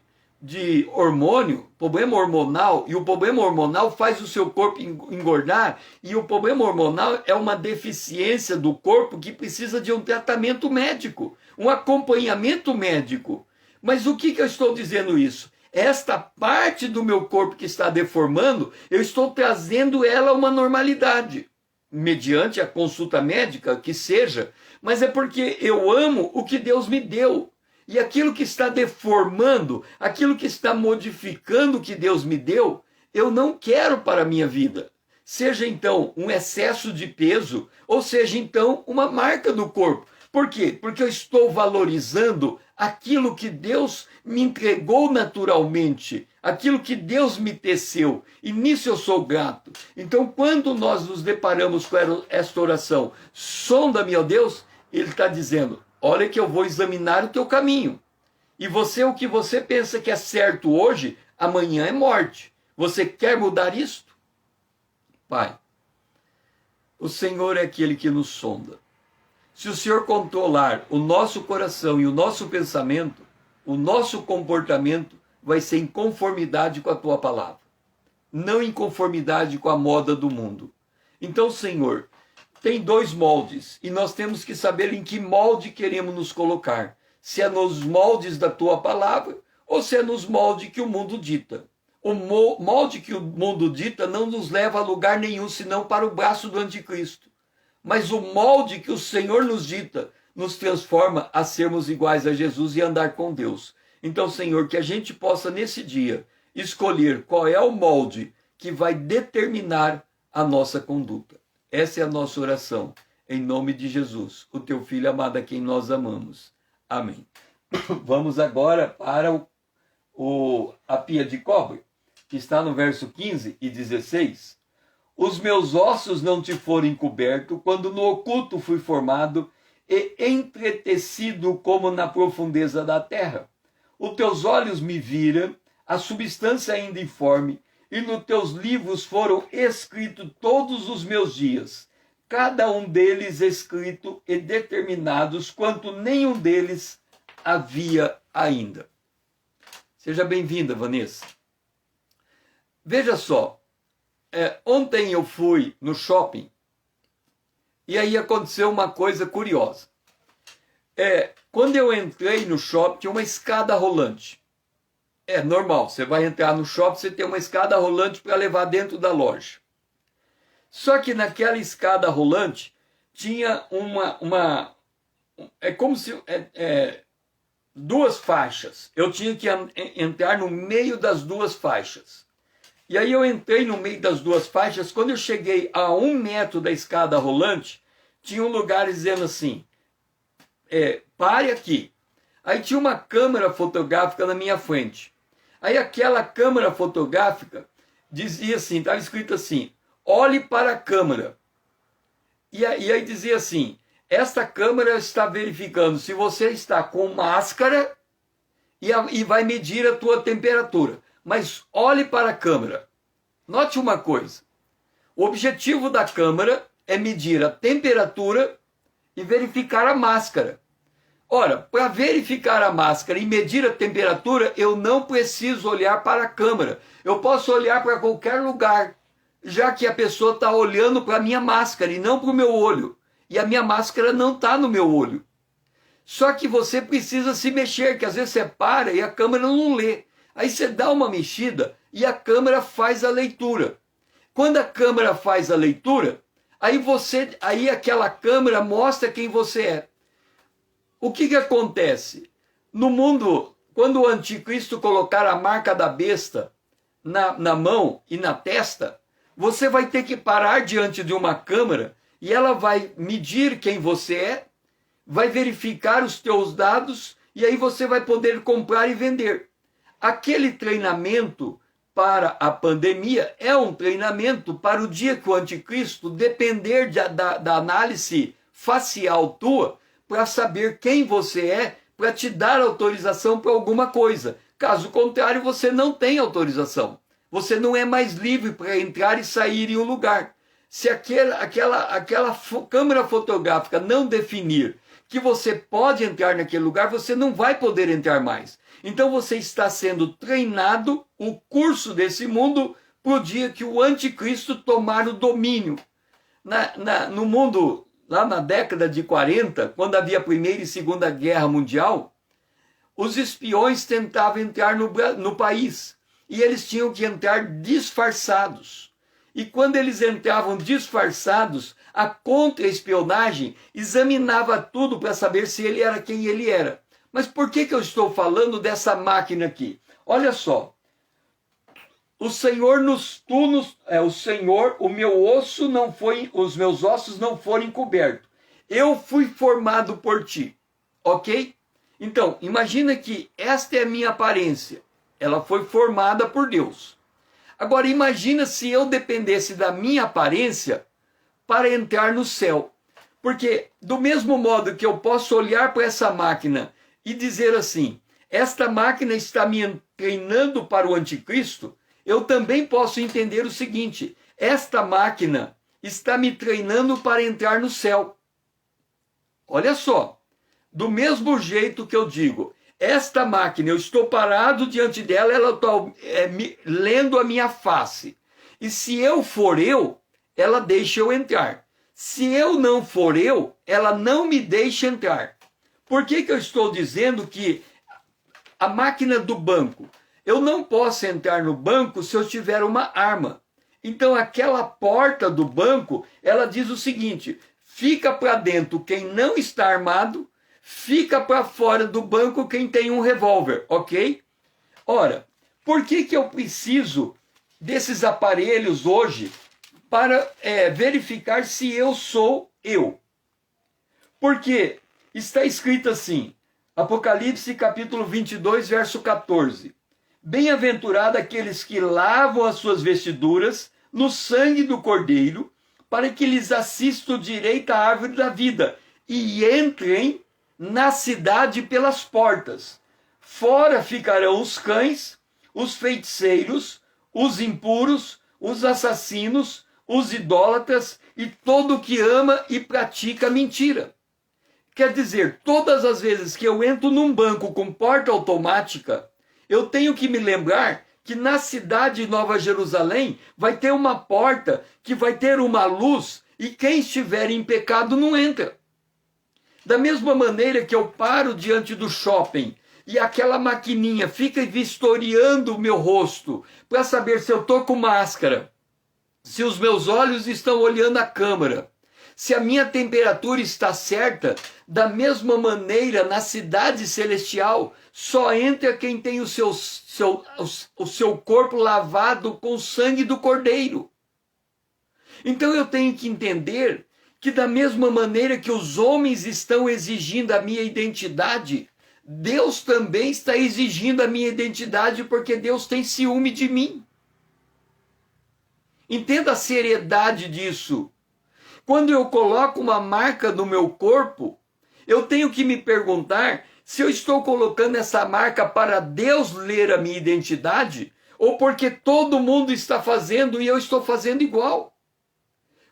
hormônio, problema hormonal, e o problema hormonal faz o seu corpo engordar, e o problema hormonal é uma deficiência do corpo que precisa de um tratamento médico, um acompanhamento médico. Mas o que eu estou dizendo isso? Esta parte do meu corpo que está deformando, eu estou trazendo ela a uma normalidade, mediante a consulta médica, que seja, mas é porque eu amo o que Deus me deu. E aquilo que está deformando, aquilo que está modificando o que Deus me deu, eu não quero para a minha vida. Seja então um excesso de peso, ou seja então uma marca do corpo. Por quê? Porque eu estou valorizando aquilo que Deus me entregou naturalmente, aquilo que Deus me teceu, e nisso eu sou grato. Então, quando nós nos deparamos com esta oração, sonda-me, ó Deus, ele está dizendo, olha que eu vou examinar o teu caminho. E você, o que você pensa que é certo hoje, amanhã é morte. Você quer mudar isto? Pai, o Senhor é aquele que nos sonda. Se o Senhor controlar o nosso coração e o nosso pensamento, o nosso comportamento vai ser em conformidade com a tua palavra, não em conformidade com a moda do mundo. Então, Senhor, tem dois moldes e nós temos que saber em que molde queremos nos colocar. Se é nos moldes da tua palavra ou se é nos moldes que o mundo dita. O molde que o mundo dita não nos leva a lugar nenhum senão para o braço do anticristo. Mas o molde que o Senhor nos dita nos transforma a sermos iguais a Jesus e andar com Deus. Então, Senhor, que a gente possa nesse dia escolher qual é o molde que vai determinar a nossa conduta. Essa é a nossa oração, em nome de Jesus, o teu Filho amado a quem nós amamos. Amém. Vamos agora para a pia de cobre, que está no verso 15 e 16. Os meus ossos não te foram encobertos, quando no oculto fui formado e entretecido como na profundeza da terra. Os teus olhos me viram, a substância ainda informe, e nos teus livros foram escritos todos os meus dias, cada um deles escrito e determinados, quanto nenhum deles havia ainda. Seja bem-vinda, Vanessa. Veja só, ontem eu fui no shopping e aí aconteceu uma coisa curiosa. Quando eu entrei no shopping, tinha uma escada rolante. É normal, você vai entrar no shopping, você tem uma escada rolante para levar dentro da loja. Só que naquela escada rolante tinha como se duas faixas. Eu tinha que entrar no meio das duas faixas. E aí eu entrei no meio das duas faixas. Quando eu cheguei a 1 metro da escada rolante, tinha um lugar dizendo assim, pare aqui. Aí tinha uma câmera fotográfica na minha frente. Aí aquela câmera fotográfica dizia assim, estava escrito assim, olhe para a câmera. E aí dizia assim, esta câmera está verificando se você está com máscara e vai medir a tua temperatura. Mas olhe para a câmera. Note uma coisa, o objetivo da câmera é medir a temperatura e verificar a máscara. Ora, para verificar a máscara e medir a temperatura, eu não preciso olhar para a câmera. Eu posso olhar para qualquer lugar, já que a pessoa está olhando para a minha máscara e não para o meu olho. E a minha máscara não está no meu olho. Só que você precisa se mexer, que às vezes você para e a câmera não lê. Aí você dá uma mexida e a câmera faz a leitura. Quando a câmera faz a leitura, aí aquela câmera mostra quem você é. O que acontece? No mundo, quando o anticristo colocar a marca da besta na mão e na testa, você vai ter que parar diante de uma câmera e ela vai medir quem você é, vai verificar os teus dados e aí você vai poder comprar e vender. Aquele treinamento para a pandemia é um treinamento para o dia que o anticristo depender da análise facial tua para saber quem você é, para te dar autorização para alguma coisa. Caso contrário, você não tem autorização. Você não é mais livre para entrar e sair em um lugar. se aquela câmera fotográfica não definir que você pode entrar naquele lugar, você não vai poder entrar mais. Então você está sendo treinado, o curso desse mundo, para o dia que o anticristo tomar o domínio. No mundo, lá na década de 40, quando havia a Primeira e Segunda Guerra Mundial, os espiões tentavam entrar no país e eles tinham que entrar disfarçados. E quando eles entravam disfarçados, a contra-espionagem examinava tudo para saber se ele era quem ele era. Mas por que eu estou falando dessa máquina aqui? Olha só. O Senhor o meu osso não foi, os meus ossos não foram encobertos. Eu fui formado por ti. Ok? Então, imagina que esta é a minha aparência. Ela foi formada por Deus. Agora, imagina se eu dependesse da minha aparência para entrar no céu. Porque, do mesmo modo que eu posso olhar para essa máquina e dizer assim, esta máquina está me treinando para o anticristo, eu também posso entender o seguinte, esta máquina está me treinando para entrar no céu. Olha só, do mesmo jeito que eu digo, esta máquina, eu estou parado diante dela, ela está lendo a minha face. E se eu for eu, ela deixa eu entrar. Se eu não for eu, ela não me deixa entrar. Por que eu estou dizendo que a máquina do banco, eu não posso entrar no banco se eu tiver uma arma. Então aquela porta do banco, ela diz o seguinte, fica para dentro quem não está armado, fica para fora do banco quem tem um revólver, ok? Ora, por que eu preciso desses aparelhos hoje para verificar se eu sou eu? Porque está escrito assim, Apocalipse capítulo 22, verso 14. Bem-aventurado aqueles que lavam as suas vestiduras no sangue do Cordeiro, para que lhes assista o direito à árvore da vida, e entrem na cidade pelas portas. Fora ficarão os cães, os feiticeiros, os impuros, os assassinos, os idólatras e todo o que ama e pratica mentira. Quer dizer, todas as vezes que eu entro num banco com porta automática, eu tenho que me lembrar que na cidade de Nova Jerusalém vai ter uma porta que vai ter uma luz e quem estiver em pecado não entra. Da mesma maneira que eu paro diante do shopping e aquela maquininha fica vistoriando o meu rosto para saber se eu estou com máscara, se os meus olhos estão olhando a câmera, se a minha temperatura está certa, da mesma maneira na cidade celestial só entra quem tem o seu corpo lavado com o sangue do Cordeiro. Então eu tenho que entender que da mesma maneira que os homens estão exigindo a minha identidade, Deus também está exigindo a minha identidade porque Deus tem ciúme de mim. Entenda a seriedade disso. Quando eu coloco uma marca no meu corpo, eu tenho que me perguntar se eu estou colocando essa marca para Deus ler a minha identidade ou porque todo mundo está fazendo e eu estou fazendo igual.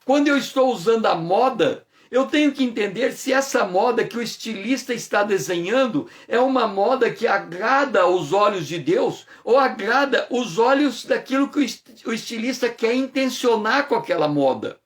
Quando eu estou usando a moda, eu tenho que entender se essa moda que o estilista está desenhando é uma moda que agrada aos olhos de Deus ou agrada os olhos daquilo que o estilista quer intencionar com aquela moda.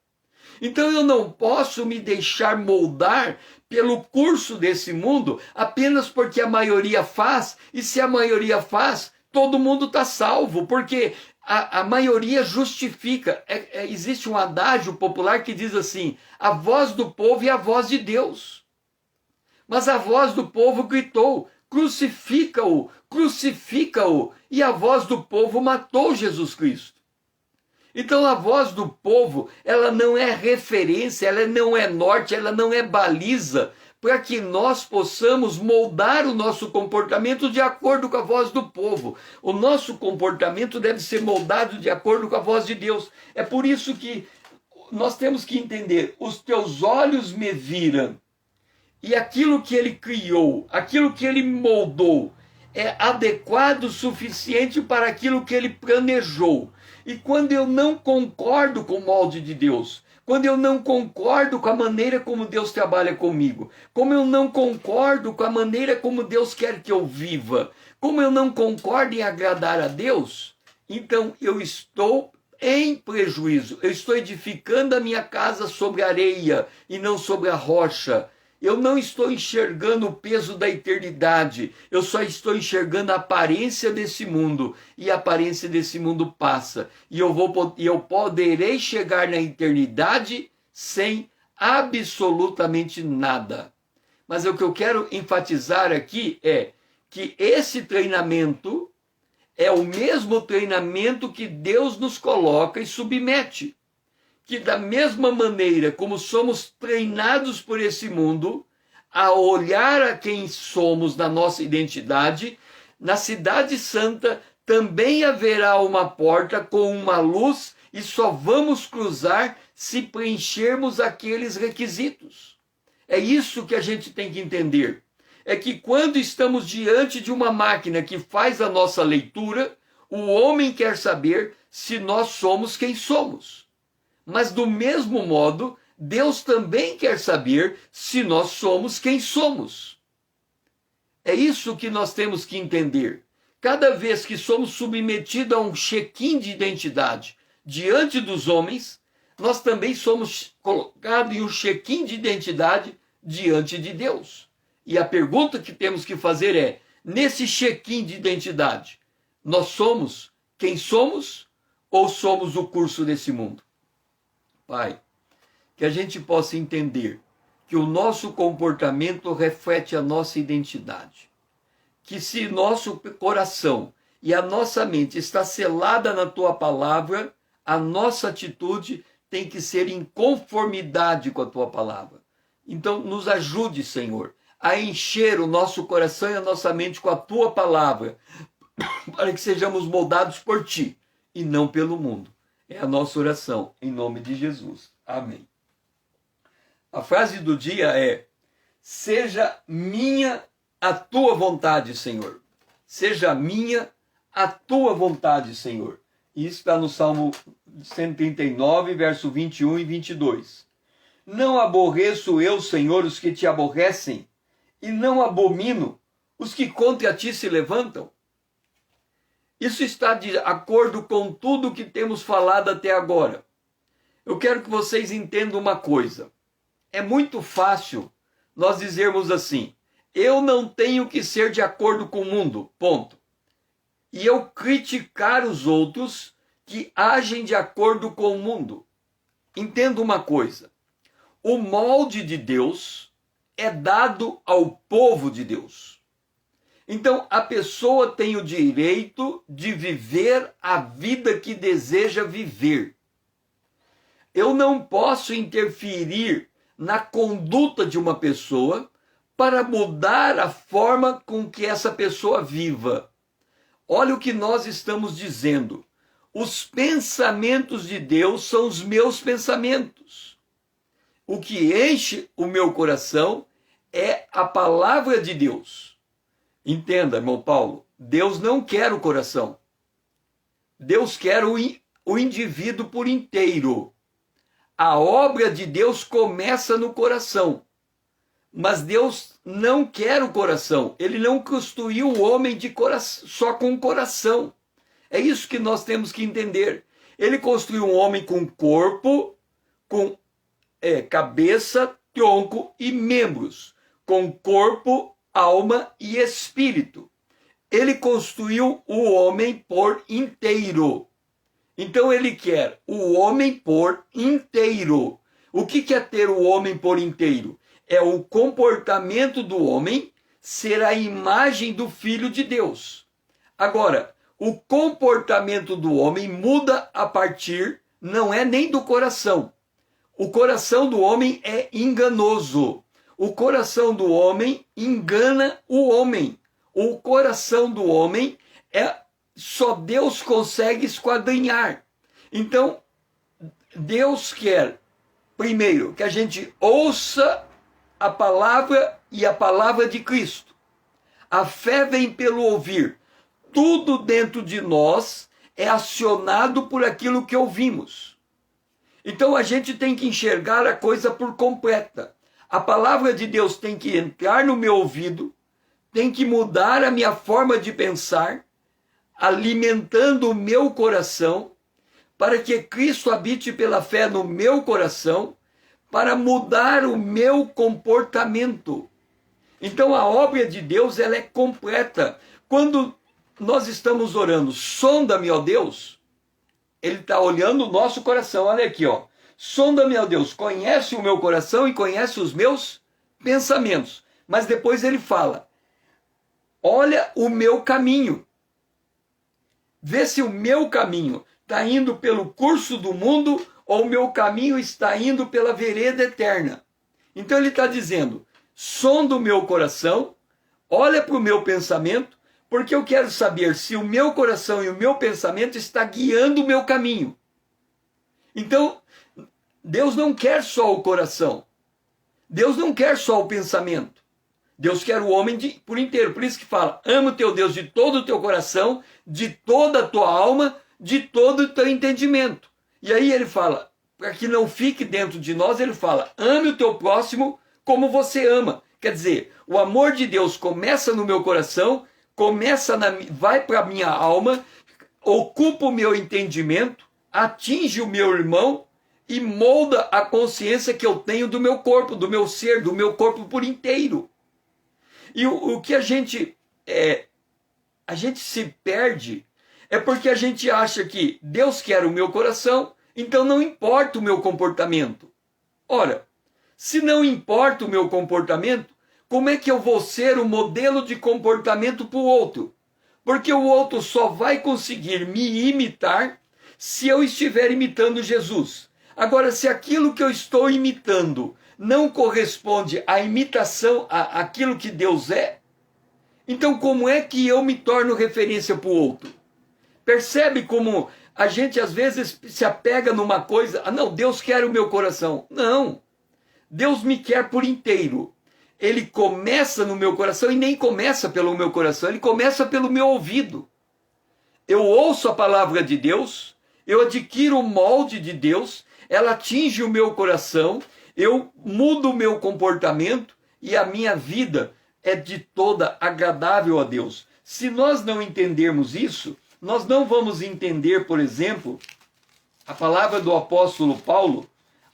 Então eu não posso me deixar moldar pelo curso desse mundo apenas porque a maioria faz, e se a maioria faz, todo mundo está salvo, porque a maioria justifica. Existe um adágio popular que diz assim, a voz do povo é a voz de Deus. Mas a voz do povo gritou, crucifica-o, crucifica-o, e a voz do povo matou Jesus Cristo. Então a voz do povo, ela não é referência, ela não é norte, ela não é baliza para que nós possamos moldar o nosso comportamento de acordo com a voz do povo. O nosso comportamento deve ser moldado de acordo com a voz de Deus. É por isso que nós temos que entender, os teus olhos me viram, e aquilo que ele criou, aquilo que ele moldou, é adequado o suficiente para aquilo que ele planejou. E quando eu não concordo com o molde de Deus, quando eu não concordo com a maneira como Deus trabalha comigo, como eu não concordo com a maneira como Deus quer que eu viva, como eu não concordo em agradar a Deus, então eu estou em prejuízo. Eu estou edificando a minha casa sobre areia e não sobre a rocha. Eu não estou enxergando o peso da eternidade. Eu só estou enxergando a aparência desse mundo. E a aparência desse mundo passa. E eu poderei chegar na eternidade sem absolutamente nada. Mas o que eu quero enfatizar aqui é que esse treinamento é o mesmo treinamento que Deus nos coloca e submete. Que da mesma maneira como somos treinados por esse mundo, a olhar a quem somos na nossa identidade, na Cidade Santa também haverá uma porta com uma luz e só vamos cruzar se preenchermos aqueles requisitos. É isso que a gente tem que entender. É que quando estamos diante de uma máquina que faz a nossa leitura, o homem quer saber se nós somos quem somos. Mas do mesmo modo, Deus também quer saber se nós somos quem somos. É isso que nós temos que entender. Cada vez que somos submetidos a um check-in de identidade diante dos homens, nós também somos colocados em um check-in de identidade diante de Deus. E a pergunta que temos que fazer é, nesse check-in de identidade, nós somos quem somos ou somos o curso desse mundo? Pai, que a gente possa entender que o nosso comportamento reflete a nossa identidade. Que se nosso coração e a nossa mente está selada na Tua palavra, a nossa atitude tem que ser em conformidade com a Tua palavra. Então, nos ajude, Senhor, a encher o nosso coração e a nossa mente com a Tua palavra, para que sejamos moldados por Ti e não pelo mundo. É a nossa oração, em nome de Jesus. Amém. A frase do dia é: seja minha a Tua vontade, Senhor. Seja minha a Tua vontade, Senhor. Isso está no Salmo 139, verso 21 e 22. Não aborreço eu, Senhor, os que Te aborrecem, e não abomino os que contra Ti se levantam. Isso está de acordo com tudo que temos falado até agora. Eu quero que vocês entendam uma coisa. É muito fácil nós dizermos assim: eu não tenho que ser de acordo com o mundo, ponto. E eu criticar os outros que agem de acordo com o mundo. Entenda uma coisa: o molde de Deus é dado ao povo de Deus. Então, a pessoa tem o direito de viver a vida que deseja viver. Eu não posso interferir na conduta de uma pessoa para mudar a forma com que essa pessoa viva. Olha o que nós estamos dizendo. Os pensamentos de Deus são os meus pensamentos. O que enche o meu coração é a palavra de Deus. Entenda, irmão Paulo, Deus não quer o coração. Deus quer o indivíduo por inteiro. A obra de Deus começa no coração. Mas Deus não quer o coração. Ele não construiu o homem de coração, só com o coração. É isso que nós temos que entender. Ele construiu um homem com corpo, com cabeça, tronco e membros. Com corpo, alma e espírito. Ele construiu o homem por inteiro. Então ele quer o homem por inteiro. O que é ter o homem por inteiro? É o comportamento do homem ser a imagem do Filho de Deus. Agora, o comportamento do homem muda a partir, não é nem do coração. O coração do homem é enganoso. O coração do homem engana o homem. O coração do homem só Deus consegue esquadrinhar. Então, Deus quer, primeiro, que a gente ouça a palavra e a palavra de Cristo. A fé vem pelo ouvir. Tudo dentro de nós é acionado por aquilo que ouvimos. Então a gente tem que enxergar a coisa por completa. A palavra de Deus tem que entrar no meu ouvido, tem que mudar a minha forma de pensar, alimentando o meu coração, para que Cristo habite pela fé no meu coração, para mudar o meu comportamento. Então a obra de Deus, ela é completa. Quando nós estamos orando, sonda-me, ó Deus, ele está olhando o nosso coração. Olha aqui, ó. Sonda-me, ó Deus, conhece o meu coração e conhece os meus pensamentos. Mas depois ele fala, olha o meu caminho. Vê se o meu caminho está indo pelo curso do mundo ou o meu caminho está indo pela vereda eterna. Então ele está dizendo, sonda o meu coração, olha para o meu pensamento, porque eu quero saber se o meu coração e o meu pensamento está guiando o meu caminho. Então, Deus não quer só o coração. Deus não quer só o pensamento. Deus quer o homem por inteiro. Por isso que fala, ama o teu Deus de todo o teu coração, de toda a tua alma, de todo o teu entendimento. E aí ele fala, para que não fique dentro de nós, ele fala, ame o teu próximo como você ama. Quer dizer, o amor de Deus começa no meu coração, vai para a minha alma, ocupa o meu entendimento, atinge o meu irmão e molda a consciência que eu tenho do meu corpo, do meu ser, do meu corpo por inteiro. E o que a gente se perde é porque a gente acha que Deus quer o meu coração, então não importa o meu comportamento. Ora, se não importa o meu comportamento, como é que eu vou ser o modelo de comportamento para o outro? Porque o outro só vai conseguir me imitar se eu estiver imitando Jesus. Agora, se aquilo que eu estou imitando não corresponde à imitação, àquilo que Deus é, então como é que eu me torno referência para o outro? Percebe como a gente às vezes se apega numa coisa, não, Deus quer o meu coração. Não, Deus me quer por inteiro. Ele começa no meu coração e nem começa pelo meu coração, ele começa pelo meu ouvido. Eu ouço a palavra de Deus, eu adquiro o molde de Deus, ela atinge o meu coração, eu mudo o meu comportamento e a minha vida é de toda agradável a Deus. Se nós não entendermos isso, nós não vamos entender, por exemplo, a palavra do apóstolo Paulo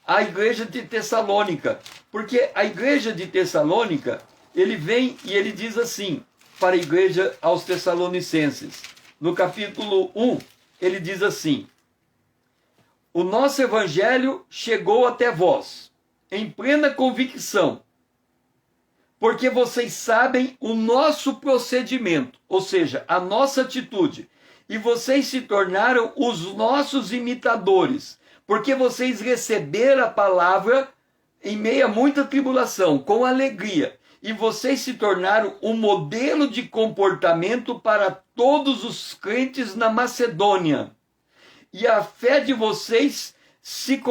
à igreja de Tessalônica. Porque a igreja de Tessalônica, ele vem e ele diz assim, para a igreja aos Tessalonicenses. No capítulo 1, ele diz assim, o nosso evangelho chegou até vós, em plena convicção, porque vocês sabem o nosso procedimento, ou seja, a nossa atitude, e vocês se tornaram os nossos imitadores, porque vocês receberam a palavra em meio a muita tribulação, com alegria, e vocês se tornaram um modelo de comportamento para todos os crentes na Macedônia. E a fé de vocês se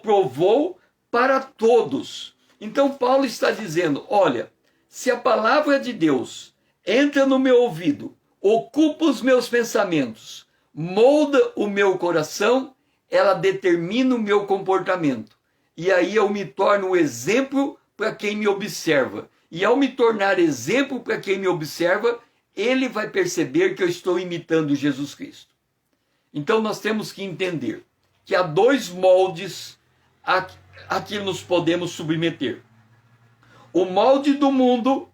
provou para todos. Então Paulo está dizendo, olha, se a palavra de Deus entra no meu ouvido, ocupa os meus pensamentos, molda o meu coração, ela determina o meu comportamento. E aí eu me torno um exemplo para quem me observa. E ao me tornar exemplo para quem me observa, ele vai perceber que eu estou imitando Jesus Cristo. Então nós temos que entender que há dois moldes a que nos podemos submeter. O molde do mundo,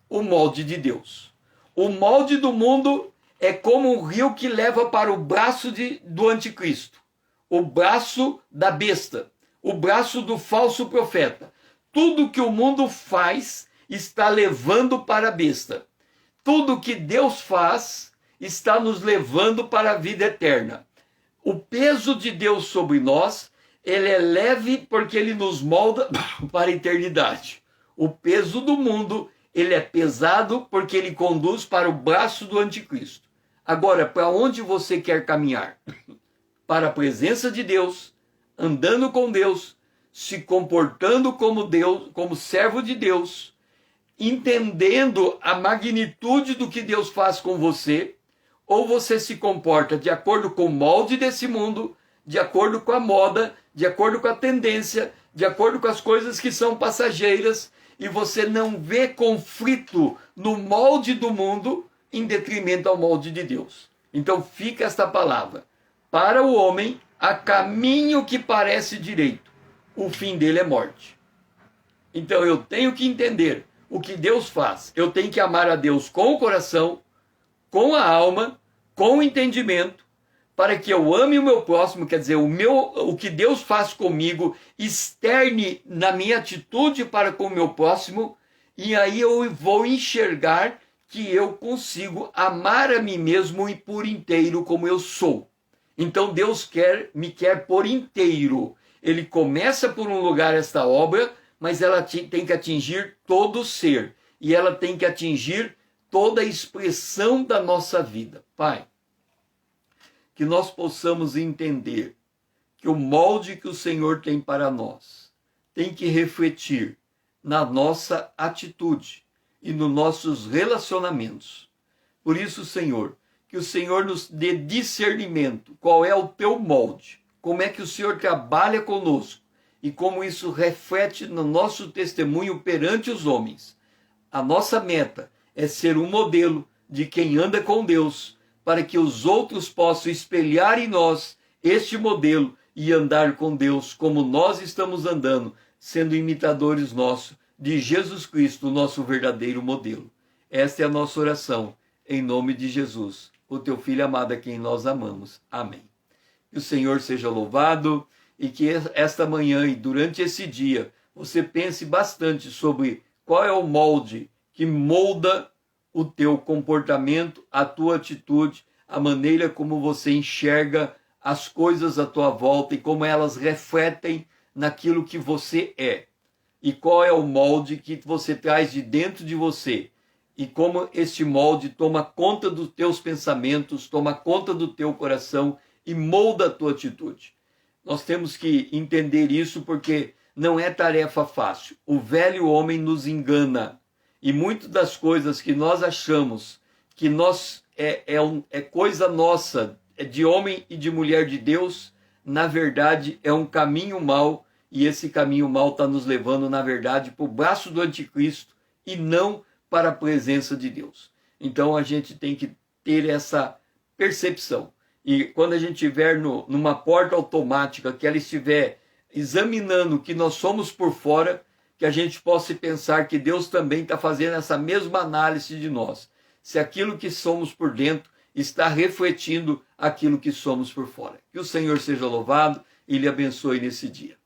o molde de Deus. O molde do mundo é como um rio que leva para o braço do anticristo, o braço da besta, o braço do falso profeta. Tudo que o mundo faz está levando para a besta. Tudo que Deus faz está nos levando para a vida eterna. O peso de Deus sobre nós, ele é leve porque ele nos molda para a eternidade. O peso do mundo, ele é pesado porque ele conduz para o braço do anticristo. Agora, para onde você quer caminhar? Para a presença de Deus, andando com Deus, se comportando como Deus, como servo de Deus, entendendo a magnitude do que Deus faz com você, ou você se comporta de acordo com o molde desse mundo, de acordo com a moda, de acordo com a tendência, de acordo com as coisas que são passageiras, e você não vê conflito no molde do mundo em detrimento ao molde de Deus. Então fica esta palavra: para o homem há caminho que parece direito, o fim dele é morte. Então eu tenho que entender o que Deus faz. Eu tenho que amar a Deus com o coração, com a alma, com o entendimento, para que eu ame o meu próximo, quer dizer, o que Deus faz comigo externe na minha atitude para com o meu próximo, e aí eu vou enxergar que eu consigo amar a mim mesmo e por inteiro como eu sou. Então Deus me quer por inteiro. Ele começa por um lugar esta obra, mas ela tem que atingir todo o ser, e ela tem que atingir toda a expressão da nossa vida. Pai, que nós possamos entender que o molde que o Senhor tem para nós tem que refletir na nossa atitude e nos nossos relacionamentos. Por isso, Senhor, que o Senhor nos dê discernimento. Qual é o teu molde? Como é que o Senhor trabalha conosco? E como isso reflete no nosso testemunho perante os homens. A nossa meta é ser um modelo de quem anda com Deus, para que os outros possam espelhar em nós este modelo e andar com Deus como nós estamos andando, sendo imitadores nossos de Jesus Cristo, nosso verdadeiro modelo. Esta é a nossa oração, em nome de Jesus, o teu Filho amado a quem nós amamos. Amém. Que o Senhor seja louvado e que esta manhã e durante esse dia você pense bastante sobre qual é o molde que molda o teu comportamento, a tua atitude, a maneira como você enxerga as coisas à tua volta e como elas refletem naquilo que você é. E qual é o molde que você traz de dentro de você. E como este molde toma conta dos teus pensamentos, toma conta do teu coração e molda a tua atitude. Nós temos que entender isso porque não é tarefa fácil. O velho homem nos engana. E muitas das coisas que nós achamos que é coisa nossa, é de homem e de mulher de Deus, na verdade é um caminho mau, e esse caminho mau está nos levando, na verdade, para o braço do anticristo e não para a presença de Deus. Então a gente tem que ter essa percepção. E quando a gente estiver numa porta automática, que ela estiver examinando o que nós somos por fora, que a gente possa pensar que Deus também está fazendo essa mesma análise de nós. Se aquilo que somos por dentro está refletindo aquilo que somos por fora. Que o Senhor seja louvado e lhe abençoe nesse dia.